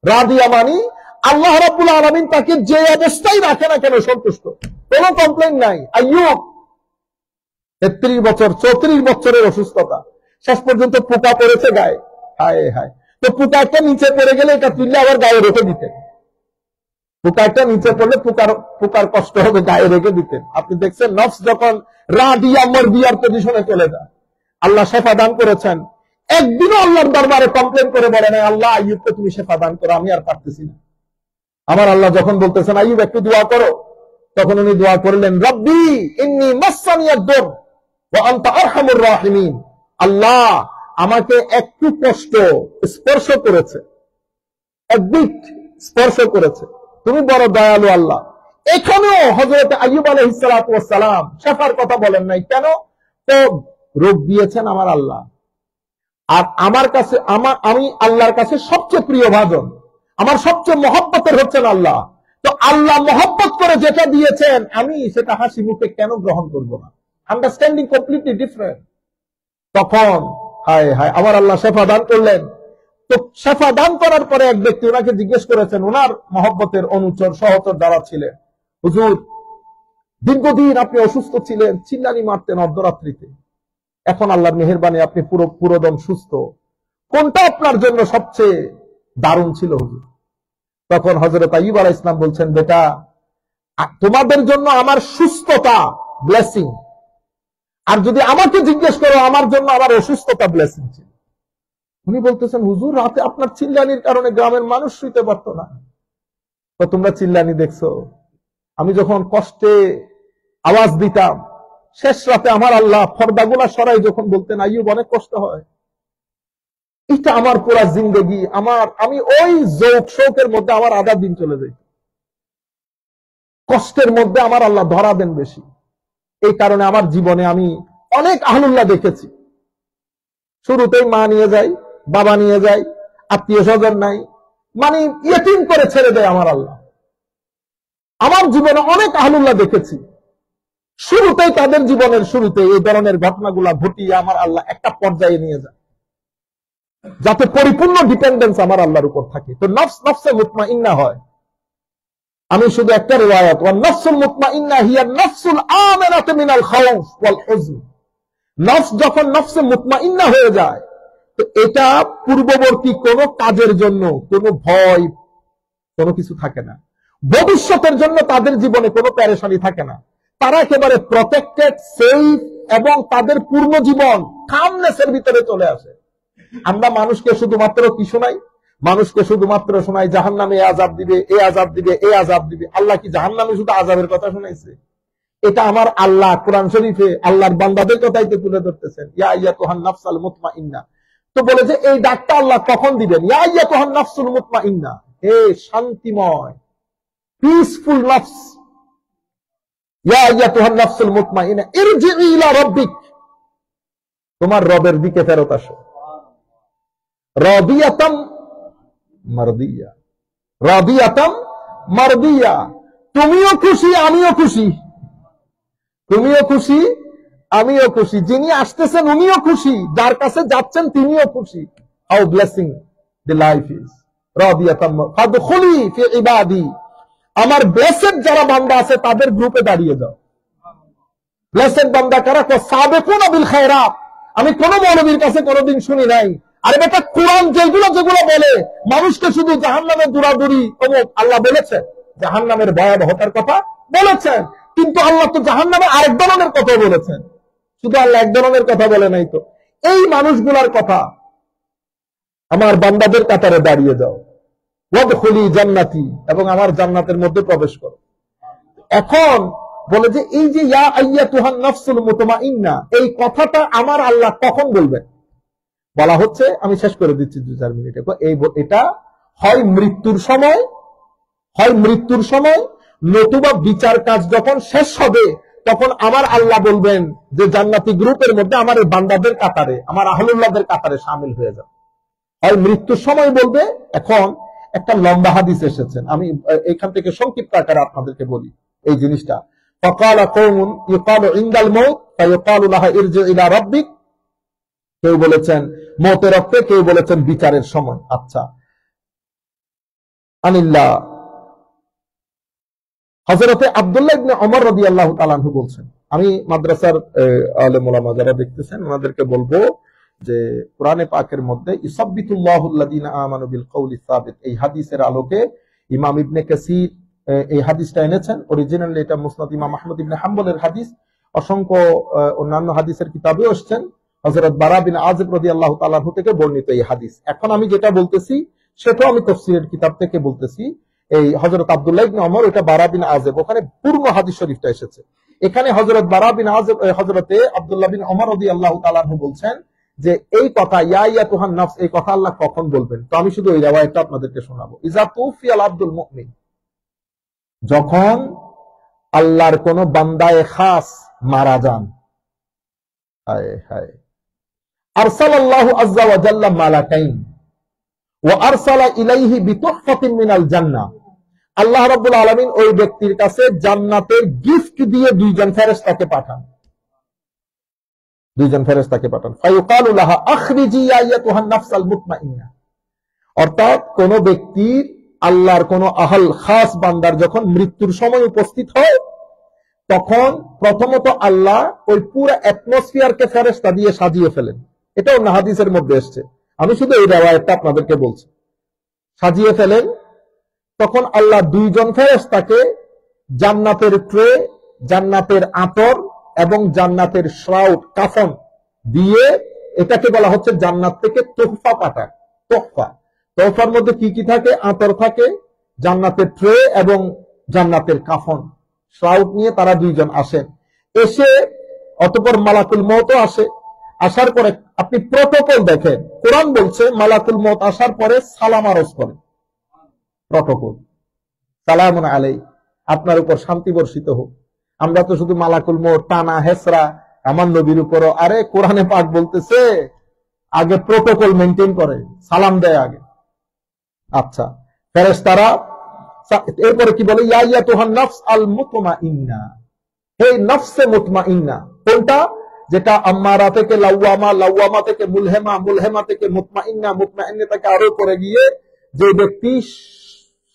রাদিয়া মানে আল্লাহ রাব্বুল আলামিন তাকে যে অবস্থায় রাখে না কেন সন্তুষ্ট, কোনো কমপ্লেইন নাই। আইয়ুব 33 বছর, 34 বছরের অসুস্থতা, শেষ পর্যন্ত পোকা পড়েছে গায়ে। হায় হায়, তো পোকাটা নিচে পড়ে গেলে এটা তুললে আবার গায়ে রেখে দিতেন। পোকাটা নিচে পড়লে পোকার কষ্ট হবে, গায়ে রেখে দিতেন। আপনি দেখছেন নফস যখন রাদিয়া মারদিয়ার পজিশনে চলে যায়, আল্লাহ শেফা দান করেছেন, একদিনও আল্লাহর দরবারে কমপ্লেন করে বলে না আল্লাহ আইয়ুবকে তুমি শেফা দান করো, আমি আর পারতেছি না। আমার আল্লাহ যখন বলতেছেন আইয়ুব একটু দোয়া করো, তখন উনি দোয়া করলেন রব্বি ইন্নী মাসসানিয়াদ দুর ওয়া আনতা আরহামুর রাহিমিন। আল্লাহ আমাকে একটু কষ্ট স্পর্শ করেছে, একদিক স্পর্শ করেছে, তুমি বড় দয়ালু আল্লাহ। এখানেও হযরত আইয়ুব আলাইহিস সালাতু ওয়াস সালাম শেফার কথা বলেন নাই কেন? তো রোগ দিয়েছেন আমার আল্লাহ, আর আমার কাছে আমি আল্লাহর কাছে সবচেয়ে প্রিয় ভাজন, আমার সবচেয়ে মহব্বতের হচ্ছেন আল্লাহ। তো আল্লাহ মহব্বত করে যেটা দিয়েছেন, আমি সেটা হাসি মুখে কেন গ্রহণ করব না? Understanding completely different. তখন হায় হায় আমার আল্লাহ শেফা দান করলেন। তো শেফা দান করার পরে এক ব্যক্তি ওনাকে জিজ্ঞেস করেছেন, ওনার মহব্বতের অনুচর সহচর যারা ছিলেন, হুজুর দীর্ঘদিন আপনি অসুস্থ ছিলেন, চিল্লানি মারতেন অর্ধরাত্রিতে, এখন আল্লাহর মেহেরবানি আপনি পুরোদম সুস্থ, কোনটা আপনার জন্য সবচেয়ে দারুণ ছিল হুজুর? তখন হযরত আইয়ুব আলাইহিস সালাম বলছেন, বেটা তোমাদের জন্য আমার সুস্থতা ব্লেসিং, আর যদি আমাকে জিজ্ঞেস করো আমার জন্য আমার অসুস্থতা ব্লেসিং ছিল। উনি বলতেছেন হুজুর রাতে আপনার চিল্লানির কারণে গ্রামের মানুষ শুইতে পারত না। তো তোমরা চিল্লানি দেখছো, আমি যখন কষ্টে আওয়াজ দিতাম শেষ রাতে আমার আল্লাহ পর্দাগুলা সরাই যখন বলতেন আইয়ুব অনেক কষ্ট হয়, এটা আমার পুরা জিন্দেগি, আমি ওই শোকের মধ্যে আমার আধা দিন চলে যাই, কষ্টের মধ্যে আমার আল্লাহ ধরা দেন বেশি। এই কারণে আমার জীবনে আমি অনেক আহলুল্লাহ দেখেছি, শুরুতেই মা নিয়ে যায়, বাবা নিয়ে যায়, আত্মীয় স্বজন নাই, মানে ইয়েতিম করে ছেড়ে দেয় আমার আল্লাহ। আমার জীবনে অনেক আহলুল্লাহ দেখেছি, শুরুতেই তাদের জীবনের শুরুতে এই ধরনের ঘটনাগুলা ঘটিয়ে আমার আল্লাহ একটা পর্যায়ে নিয়ে যায়। যাতে পরিপূর্ণ ডিপেন্ডেন্স আমার আল্লাহর উপর থাকে। তো নফস নফসে মুতমাইন্না হয়। আমি শুধু একটা রিওয়ায়াত, ওয়ান নফসুল মুতমাইন্না হিয়া নফসুল আমারাতু মিনাল খাউফ ওয়াল হুজন। নফস যখন নফসে মুতমাইন্না হয়ে যায়, তো এটা পূর্ববর্তী কোন কাজের জন্য কোনো ভয়, কোনো কিছু থাকে না। ভবিষ্যতের জন্য তাদের জীবনে কোনো পেরেশানি থাকে না। তারা একেবারে প্রটেক্টেড, সেফ, এবং তাদের পূর্ণ জীবন কামনেসের ভিতরে চলে আসে। আমরা মানুষকে শুধুমাত্র কি শোনাই? মানুষকে শুধুমাত্র শোনাই জাহান্নামে এ আযাব দিবে, এ আযাব দিবে, এ আযাব দিবে। আল্লাহ কি জাহান্নামে শুধু আযাবের কথা শুনাইছে? এটা আমার আল্লাহ কোরআন শরীফে আল্লাহর বান্দাদের কথাই তো তুলে ধরতেছেন, ইয়া আইয়াতুহান নাফসাল মুতমাইন্না। তো বলে যে এই ডাকটা আল্লাহ কখন দিবেন? ইয়া আইয়াতুহান নাফসুল মুতমাইন্না, হে শান্তিময়, পিসফুল নফস, ইয়া আইয়াতুহান নাফসুল মুতমাইন্না ইরজিই ইলা রাব্বিক, তোমার রবের দিকে ফেরত আসো। রাদিয়াতাম মারদিয়া, রাদিয়াতাম মারদিয়া, তুমিও খুশি আমিও খুশি, তুমিও খুশি আমিও খুশি, যিনি আসতেছেন উনিও খুশি, যার কাছে যাচ্ছেন তিনিও খুশি। How blessing the life is. রাদিয়াতাম ফাদখুলি ফি ইবাদি, আমার ব্লেসেড যারা বান্দা আছে তাদের গ্রুপে দাঁড়িয়ে যাও। ব্লেসেড বান্দা কারা? সাবিকুনা বিল খায়রাত। আমি কোন মৌলবীর কাছে কোনদিন শুনি নাই, আরে বেটা কোরআন যেগুলো যেগুলো বলে মানুষকে শুধু জাহান্নামে দৌড়াদৌড়ি, আল্লাহ বলেছেন জাহান্নামের ভয়াবহতার কথা বলেছেন, কিন্তু আল্লাহ তো জাহান্নামে আরেক ধরনের কথা বলেছেন, শুধু আল্লাহ এক ধরনের কথা বলে নাই। তো এই মানুষগুলার কথা, আমার বান্দাদের কাতারে দাঁড়িয়ে যাও, ওয়াদখুলি জান্নাতি, এবং আমার জান্নাতের মধ্যে প্রবেশ করো। এখন বলে যে এই যে ইয়া আইয়াতুহান নাফসুল মুতমাইন্না, এই কথাটা আমার আল্লাহ কখন বলবেন? বলা হচ্ছে, আমি শেষ করে দিচ্ছি 2-4 মিনিটে, এটা হয় মৃত্যুর সময়, হয় মৃত্যুর সময়, নতুবা বিচার কাজ যখন শেষ হবে তখন আমার আল্লাহ বলবেন যে জান্নাতি গ্রুপের মধ্যে আমার বান্দাদের কাতারে, আমার আহলুল্লাহদের কাতারে শামিল হয়ে যাবে। হয় মৃত্যুর সময় বলবে। এখন একটা লম্বা হাদিস এসেছেন, আমি এখান থেকে সংক্ষিপ্ত আকারে আপনাদেরকে বলি এই জিনিসটা। ফাকালা কওমুন ইউকালু ইনদাল মাউত ফায়ুকালু লাহা ইরজি ইলা রাব্বিক, কেউ বলেছেন মওতের রক্তে, কেউ বলেছেন বিচারের সময়। আচ্ছা, আনিল্লাহ হযরতে আব্দুল্লাহ ইবনে ওমর রাদিয়াল্লাহু তাআলা আনহু বলছেন, আমি মাদ্রাসার আলেম ওলামা যারা দেখতেছেন ওনাদেরকে বলবো যে কোরআনে পাকের মধ্যে ইসাব্বিতুল্লাহুল্লাযিনা আমানু বিল কওলি সাবিত, এই হাদিসের আলোকে ইমাম ইবনে কাসির এই হাদিসটা এনেছেন। অরিজিনালি এটা মুসনাদ ইমাম আহমদ ইবনে হাম্বলের হাদিস, অসংখ্য অন্যান্য হাদিসের কিতাবেও আসছেন। হযরত বারা বিন আযিব রাদিয়াল্লাহু তাআলা আনহু থেকে বর্ণিত এই হাদিস। এখন আমি যেটা বলতেছি সেটাও আমি তাফসীরের কিতাব থেকে বলতেছি। এই হযরত আব্দুল্লাহ ইবনে ওমর, এটা বারা বিন আযিব, ওখানে পূর্ণ হাদিস শরীফটা এসেছে। এখানে হযরত বারা বিন আযিব, হযরতে আব্দুল্লাহ বিন ওমর রাদিয়াল্লাহু তাআলা আনহু বলছেন যে এই কথা ইয়া আইয়াতুহান নাফস, এই কথা আল্লাহ কখন বলবেন? তো আমি শুধু এই রিওয়ায়াতটা আপনাদেরকে শোনাবো। ইজা তুফিয়াল আব্দুল মুমিন, যখন আল্লাহর কোন বান্দায়ে খাস মারা যান, হায় হায়, আরসালাল্লাহু আযজা ওয়া জাল্লা মালাকাইন ওয়া আরসালা ইলাইহি বিতুহফাতিন মিনাল জান্নাহ, আল্লাহ রাব্বুল আলামিন ওই ব্যক্তির কাছে জান্নাতের গিফট দিয়ে দুইজন ফেরেশতাকে পাঠান, দুইজন ফেরেশতাকে পাঠান। ফায়ুকালু লাহা আখরিজি ইয়া আইয়াতুহান নাফসাল মুতমাইন্না, অর্থাৎ কোন ব্যক্তির, আল্লাহর কোন আহল খাস বান্দার যখন মৃত্যুর সময় উপস্থিত হয়, তখন প্রথমত আল্লাহ ওই পুরো অ্যাটমসফিয়ারকে ফেরেশতা দিয়ে সাজিয়ে ফেলেন। এটাও হাদিসের মধ্যে এসেছে, আমি শুধু এই রিওয়ায়াতটা আপনাদেরকে বলছি। সাজিয়ে ফেলেন, তখন আল্লাহ দুইজন ফেরেশতাকে জান্নাতের ট্রে, জান্নাতের আতর এবং জান্নাতের শ্রাউট, কাফন দিয়ে, এটাকে বলা হচ্ছে জান্নাত থেকে তোহফা পাঠান। তোহফা, তোহফার মধ্যে কি কি থাকে? আতর থাকে, জান্নাতের ট্রে এবং জান্নাতের কাফন, শ্রাউট নিয়ে তারা দুইজন আসেন। এসে অতঃপর মালাকুল মওতও আসে। আসার পরে আপনি প্রটোকল দেখেন, কোরআন বলছে মালাকুল মওত আসার পরে সালাম আরজ করে, প্রটোকল, সালামুন আলাই, আপনার উপর শান্তি বর্ষিত হোক। আমরা তো শুধু মালাকুল মওত টানা হেসরা আমার নবীর উপর, আরে কোরআনে পাক বলতেছে আগে প্রটোকল মেইনটেইন করে, সালাম দেয় আগে। আচ্ছা, ফেরেশতারা এরপরে কি বলে? ইয়া আইয়াতুহান নাফস আল মুতমাইন্না, হে নফসে মুতমাইন্না। কোনটা? যেটা আম্মারা থেকে লাওয়ামা, লাওয়ামা থেকে মুলহেমা, মুলহেমা থেকে মুতমাইন্না, মুতমাইন্না থেকে আরো করে গিয়ে যে ব্যক্তি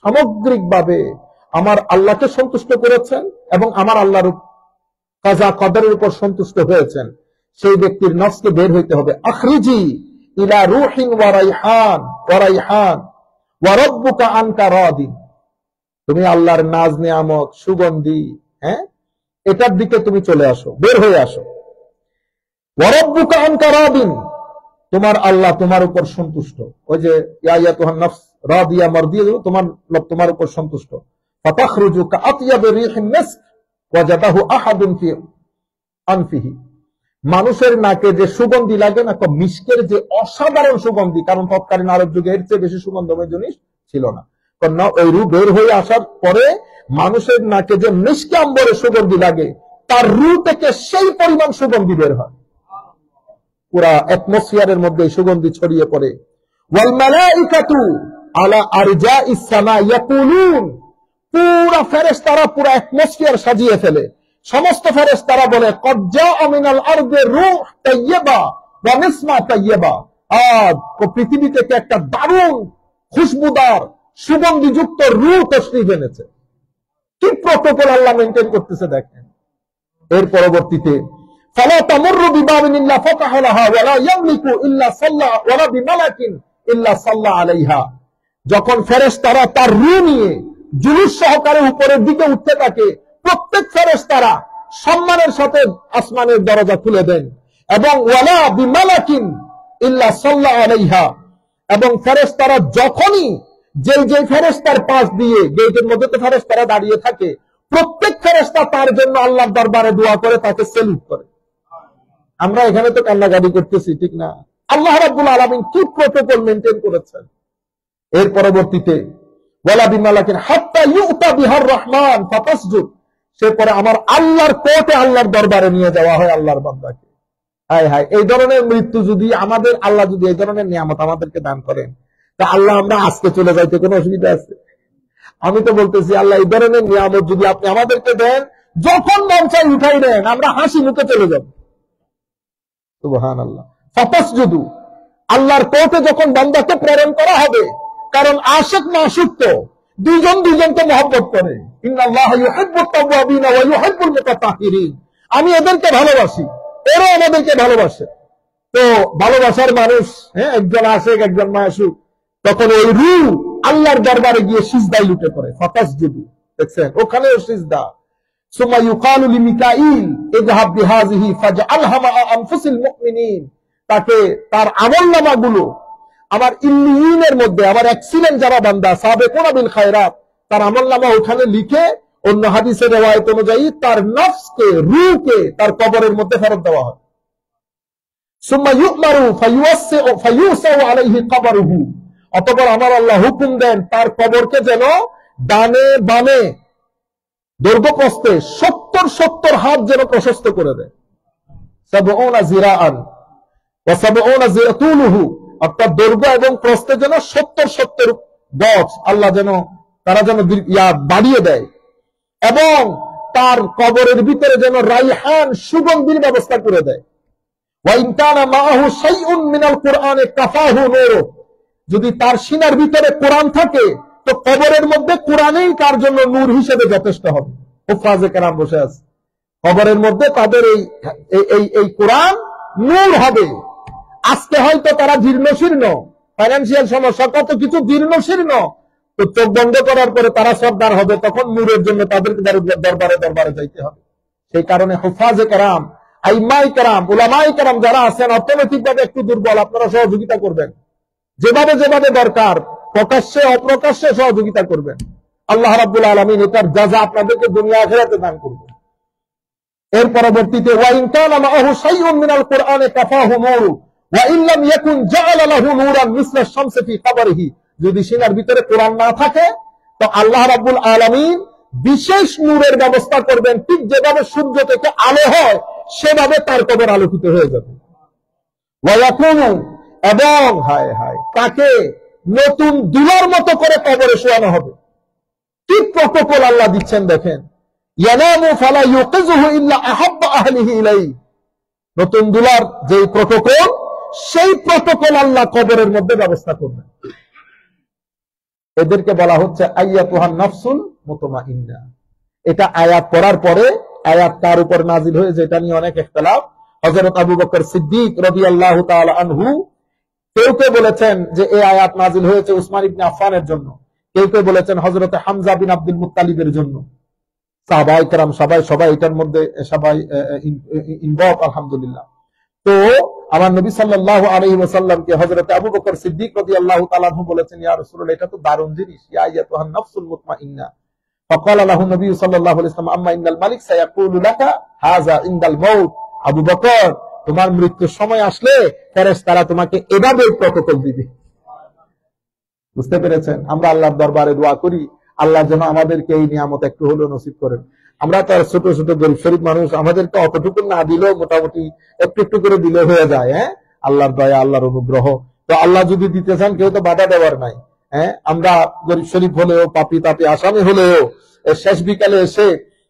সামগ্রিকভাবে আমার আল্লাহকে সন্তুষ্ট করেছেন এবং আমার আল্লাহর কাজা কদরের উপর সন্তুষ্ট হয়েছেন, সেই ব্যক্তির নফসকে বের হইতে হবে। আখরিজি ইলা রুহিন ওয়া রাইহান ওয়া রাইহান ওয়া রাব্বুকা আনকা রাদিন, তুমি আল্লাহর নাজ নিয়ামত, সুগন্ধি, এটার দিকে তুমি চলে আসো, বের হয়ে আসো। ওয়া রাব্বুকা আনকা রাদিন, তোমার আল্লাহ তোমার উপর সন্তুষ্ট। ওই যে ইয়া আইয়াতুহান নাফস রাদিয়া মারদিয়া, তোমার উপর সন্তুষ্ট। ফাতাখরুজু কাআতিয়াবি রিহিন মিস্ক ওয়াজাদাহু আহাদুন ফি আনফিহি, মানুষের নাকে যে সুগন্ধি লাগে না, মিস্কের যে অসাধারণ সুগন্ধি, কারণ তৎকালীন আরব যুগে এর চেয়ে বেশি সুগন্ধময় জিনিস ছিল না। কারণ ওই রু বের হয়ে আসার পরে মানুষের নাকে যে মিস্কে আম্বরে সুগন্ধি লাগে, তার রু থেকে সেই পরিমাণ সুগন্ধি বের হয়, পুরা অ্যাটমসফিয়ারের মধ্যে সুগন্ধি ছড়িয়ে পড়ে। ওয়াল মালাইকাতু আলা আরজাইস সামা ইয়াকুলুন, পুরা ফেরেশতারা পুরা অ্যাটমসফিয়ার সাজিয়ে ফেলে। সমস্ত ফেরেশতারা বলে কদ জাআ মিনাল আরদি রূহ তাইয়্যিবা ওয়া নিসমা তাইয়্যিবা, আজ পৃথিবী থেকে একটা দারুণ খুশবুদার সুগন্ধিযুক্ত রূহ তশরীফ এনেছে। কি প্রটোকল আল্লাহ মেইনটেইন করতেছে দেখেন। এর পরবর্তীতে ফালা তামুরু বিবাবিন ইল্লা ফাতাহা লাহা ওয়া লা ইয়ামলিকু ইল্লা সাল্লা ওয়া লা বিমালাকিন ইল্লা সাল্লা আলাইহা, যখন ফেরেশতারা তার রূহ নিয়ে জুলুস সহকারে উপরের দিকে উঠতে থাকে, প্রত্যেক ফেরেশতারা সম্মানের সাথে আসমানের দরজা খুলে দেন এবং ওয়ালা বিমালাকিন ইল্লা সাল্লা আলাইহা, এবং ফেরেশতারা যখনই যে ফেরেশতার পাশ দিয়ে গেটের মধ্যে তো ফেরেশতারা দাঁড়িয়ে থাকে, প্রত্যেক ফেরেশতা তার জন্য আল্লাহর দরবারে দোয়া করে, তাকে সেলুট করে। আমরা এখানে তো কান্নাকাটি করতেছি, ঠিক না? আল্লাহ রাব্বুল আলামিন কি প্রটোকল মেইনটেইন করেছেন। এর পরবর্তীতে ওয়ালা বিমালাকিন হাত্তা ইউতা বিহার রহমান ফাতাসজুদ, সে পরে আমার আল্লাহর কোর্টে, আল্লাহর দরবারে নিয়ে যাওয়া হয় আল্লাহর বান্দাকে। হায় হায়, এই ধরনের মৃত্যু যদি আমাদের আল্লাহ যদি এই ধরনের নিয়ামত আমাদেরকে দান করেন, তা আল্লাহ আমরা আজকে চলে যাইতে কোনো অসুবিধা আছে? আমি তো বলতেছি আল্লাহ এই ধরনের নিয়ামত যদি আপনি আমাদেরকে দেন, যখন মন চাই উঠাই দেন, আমরা হাসি মুখে চলে যাব। সুবহানাল্লাহ। ফাতাসজুদু, আল্লাহর কোর্টে যখন বান্দাকে প্রেরণ করা হবে, কারণ আশিক মাশুক তো দুইজন দুইজনকে মহব্বত করে। ইন্নাল্লাহা ইউহিব্বুত তাওয়াবিনা ওয়া ইউহিব্বুল মুতাতাহহিরিন, আমি এদেরকে ভালোবাসি, এরাও আমাদেরকে ভালোবাসে। তো ভালোবাসার মানুষ, একজন আশিক একজন মাশুক, তখন ওই রূহ আল্লাহর দরবারে গিয়ে সিজদায় লুটে পড়ে। ফাতাসজুদু, দেখছেন ওখানেও সিজদা। সুম্মা ইউকালু লিমিকাইল ইযহাব বিহাযিহি ফাজআলহা মা আনফুসিল মুমিনিন, তাকে তার আমলনামাগুলো আমার ইল্লিয়িনের মধ্যে, আমার এক্সিলেন্ট যারা বান্দা সাবিকুনা বিল খায়রাত, তার আমলনামা ওখানে লিখে, অন্য হাদিসের riwayat অনুযায়ী তার নফসকে, রূহকে তার কবরের মধ্যে ফেরত দেওয়া হয়। সুম্মা ইউমারু ফায়ুসাউ আলাইহি কবরুহু, অতঃপর আমার আল্লাহ হুকুম দেন তার কবরকে যেন ডানে বামে দৈর্ঘ্য প্রস্থে 70 হাত যেন প্রশস্ত করে দেয়। 70 জিরাআন ওয়া 70 জিরাতুলুহু, অর্থাৎ দৈর্ঘ্য এবং প্রস্থে যেন 70 গজ আল্লাহ যেন তারা যেন বাড়িয়ে দেয়, এবং তার কবরের ভিতরে যেন রাইহান সুগন্ধির ব্যবস্থা করে দেয়। ওয়া ইন কানা মাআহু শাইউন মিনাল কুরআনি কাফাহু নূরু, যদি তার সিনার ভিতরে কোরআন থাকে, তো কবরের মধ্যে কোরআনই তার জন্য নূর হিসেবে যথেষ্ট হবে। হুফাজে কেরাম বসে আছে, কবরের মধ্যে তাদের এই কোরআন নূর হবে। আজকে হয়তো তারা জীর্ণশীর্ণ, ফাইন্যান্সিয়াল সমস্যা, কত কিছু জীর্ণশীর্ণ, তো চোখ বন্ধ করার পরে তারা সর্দার হবে, তখন নূরের জন্য তাদেরকে দরবারে যাইতে হবে। সেই কারণে হুফাজে কেরাম, আইম্মায়ে কেরাম, উলামায়ে কেরাম যারা আছেন অর্থনৈতিকভাবে একটু দুর্বল, আপনারা সহযোগিতা করবেন, যেভাবে প্রকাশ্যে অপ্রকাশ্যে সহযোগিতা করবেন। আল্লাহ রাব্বুল আলামিন এটার জাযা আপনাদেরকে দুনিয়া আখিরাতে দান করবেন। এর পরবর্তীতে ওয়া ইন কানা মাআহু শাইউন মিনাল কুরআনি কাফাহু নূরু ওয়া ইন লাম ইয়াকুন জাআলা লাহু নূরান মিসলা শামসি ফি কবরিহি, যদি সিনার ভিতরে কোরআন না থাকে, তো আল্লাহ রাব্বুল আলামিন বিশেষ নূরের ব্যবস্থা করবেন, ঠিক যেভাবে সূর্য থেকে আলো হয় সেভাবে তার কবর আলোকিত হয়ে যাবে। ওয়া ইয়াকুনু, এবং হায় হায় তাকে নতুন দুলার মতো করে কবরে শোয়ানো হবে। কি প্রটোকল আল্লাহ দিচ্ছেন দেখেন। ইয়ানামু ফালা ইউকিযুহু ইল্লা আহাব্বা আহলিহি ইলাইহি, নতুন দুলার যে প্রটোকল, সেই প্রটোকল আল্লাহ কবরের মধ্যে ব্যবস্থা করবেন। এদেরকে বলা হচ্ছে আইয়াতুহান নাফসুল মুতমাইন্না। এটা আয়াত পড়ার পরে আয়াত কার উপর নাজিল হয়েছে এটা নিয়ে অনেক ইখতিলাফ। হযরত আবু বকর সিদ্দিক রাদিয়াল্লাহু তাআলা আনহু কেউ কেউ বলেছেন যে এই আয়াত নাজিল হয়েছে উসমান ইবনে আফফানের জন্য, কেউ কেউ বলেছেন হযরত হামজা বিন আব্দুল মুত্তালিবের জন্য। সাহাবায়ে কেরাম সবাই এটার মধ্যে সবাই ইনভলভ আলহামদুলিল্লাহ। তো আমার নবী সাল্লাল্লাহু আলাইহি ওয়াসাল্লামকে হযরত আবু বকর সিদ্দিক রাদিয়াল্লাহু তাআলা আনহু বলেছেন, ইয়া রাসূলুল্লাহ, এটা তো দারুণ জিনিস, ইয়া আইয়াতুহান নাফসুল মুতমাইন্না। فقال له النبي صلى الله عليه وسلم اما ان الملك سيقول لك هذا عند الموت। আবু বকর, তোমার মৃত্যুর সময় আসলে ফেরেশতারা তোমাকে এভাবে প্রটোকল দিবে। বুঝতে পেরেছেন? আমরা আল্লাহর দরবারে দোয়া করি আল্লাহ যেন আমাদেরকে এই নিয়ামত একটু হলেও নসিব করেন। আমরা তো ছোট ছোট গরিব শরীফ মানুষ, আমাদেরকে অতটুকু না দিলেও মোটামুটি একটু একটু করে দিলে হয়ে যায়। হ্যাঁ, আল্লাহর দয়া, আল্লাহর অনুগ্রহ। তো আল্লাহ যদি দিতে চান কেউ তো বাধা দেওয়ার নাই। হ্যাঁ, আমরা গরিব শরীফ হলেও, পাপি তাপি আসামি হলেও শেষ বিকালে এসে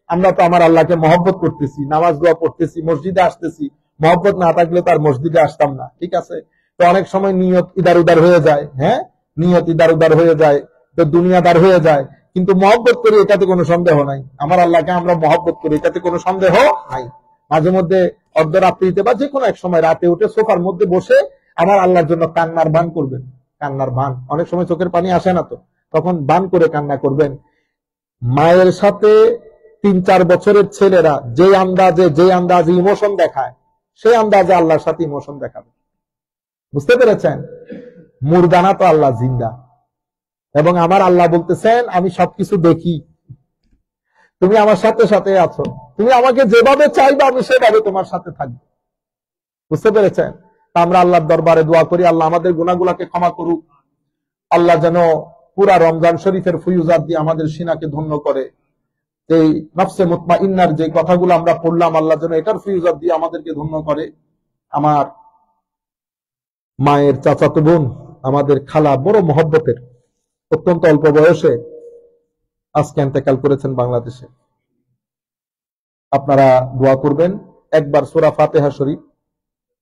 আমরা তো আমার আল্লাহকে মহব্বত করতেছি, নামাজ দোয়া পড়তেছি, মসজিদে আসতেছি। মহব্বত না থাকলে তার মসজিদে আসতাম না, ঠিক আছে? তো অনেক সময় নিয়ত ইদার উদার হয়ে যায়। হ্যাঁ, নিয়ত ইদার উদার হয়ে যায়, তো দুনিয়াদার হয়ে যায়। কিন্তু মহব্বত করি এটাতে কোনো সন্দেহ নাই, আমার আল্লাহকে আমরা মহব্বত করি এটাতে কোনো সন্দেহ নাই। মাঝে মধ্যে অর্ধরাত্রিতে বা যে কোনো এক সময় রাতে উঠে সোফার মধ্যে বসে আমার আল্লাহর জন্য কান্নার ভান করবেন। কান্নার ভান, অনেক সময় চোখের পানি আসে না, তো তখন ভান করে কান্না করবেন। মায়ের সাথে 3-4 বছরের ছেলেরা যে আন্দাজে ইমোশন দেখায়, সেই আন্দাজে আল্লাহর সাথে ইমোশন দেখাবে। বুঝতে পেরেছেন? মুরদানা তো আল্লাহ জিন্দা, এবং আমার আল্লাহ বলতেছেন আমি সবকিছু দেখি, তুমি আমার সাথে সাথে আছো, তুমি আমাকে যেভাবে চাইবে আমি সেভাবে তোমার সাথে থাকবো। বুঝতে পেরেছেন? আমরা আল্লাহর দরবারে দোয়া করি আল্লাহ আমাদের গুনাহগুলোকে ক্ষমা করুক। আল্লাহ যেন পুরা রমজান শরীফের ফুয়ুজাত দিয়ে আমাদের সিনাকে ধন্য করে। এই নফসে মুতমাইন্নার যে কথাগুলো আমরা পড়লাম, আল্লাহ যেন এটার ফুয়ুজাত দিয়ে আমাদেরকে ধন্য করে। আমার মায়ের চাচাতো বোন, আমাদের খালা, বড় মহব্বতের, অত্যন্ত অল্প বয়সে আজকে ইন্তেকাল করেছেন বাংলাদেশে। আপনারা দোয়া করবেন, একবার সূরা ফাতিহা শরীফ,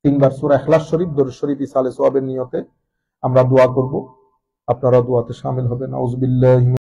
3 বার সূরা ইখলাস শরীফ, দরুদ শরীফ, ইসালে সওয়াবের নিয়তে আমরা দোয়া করব। আপনারা দোয়াতে শামিল হবেন। আউযু বিল্লাহি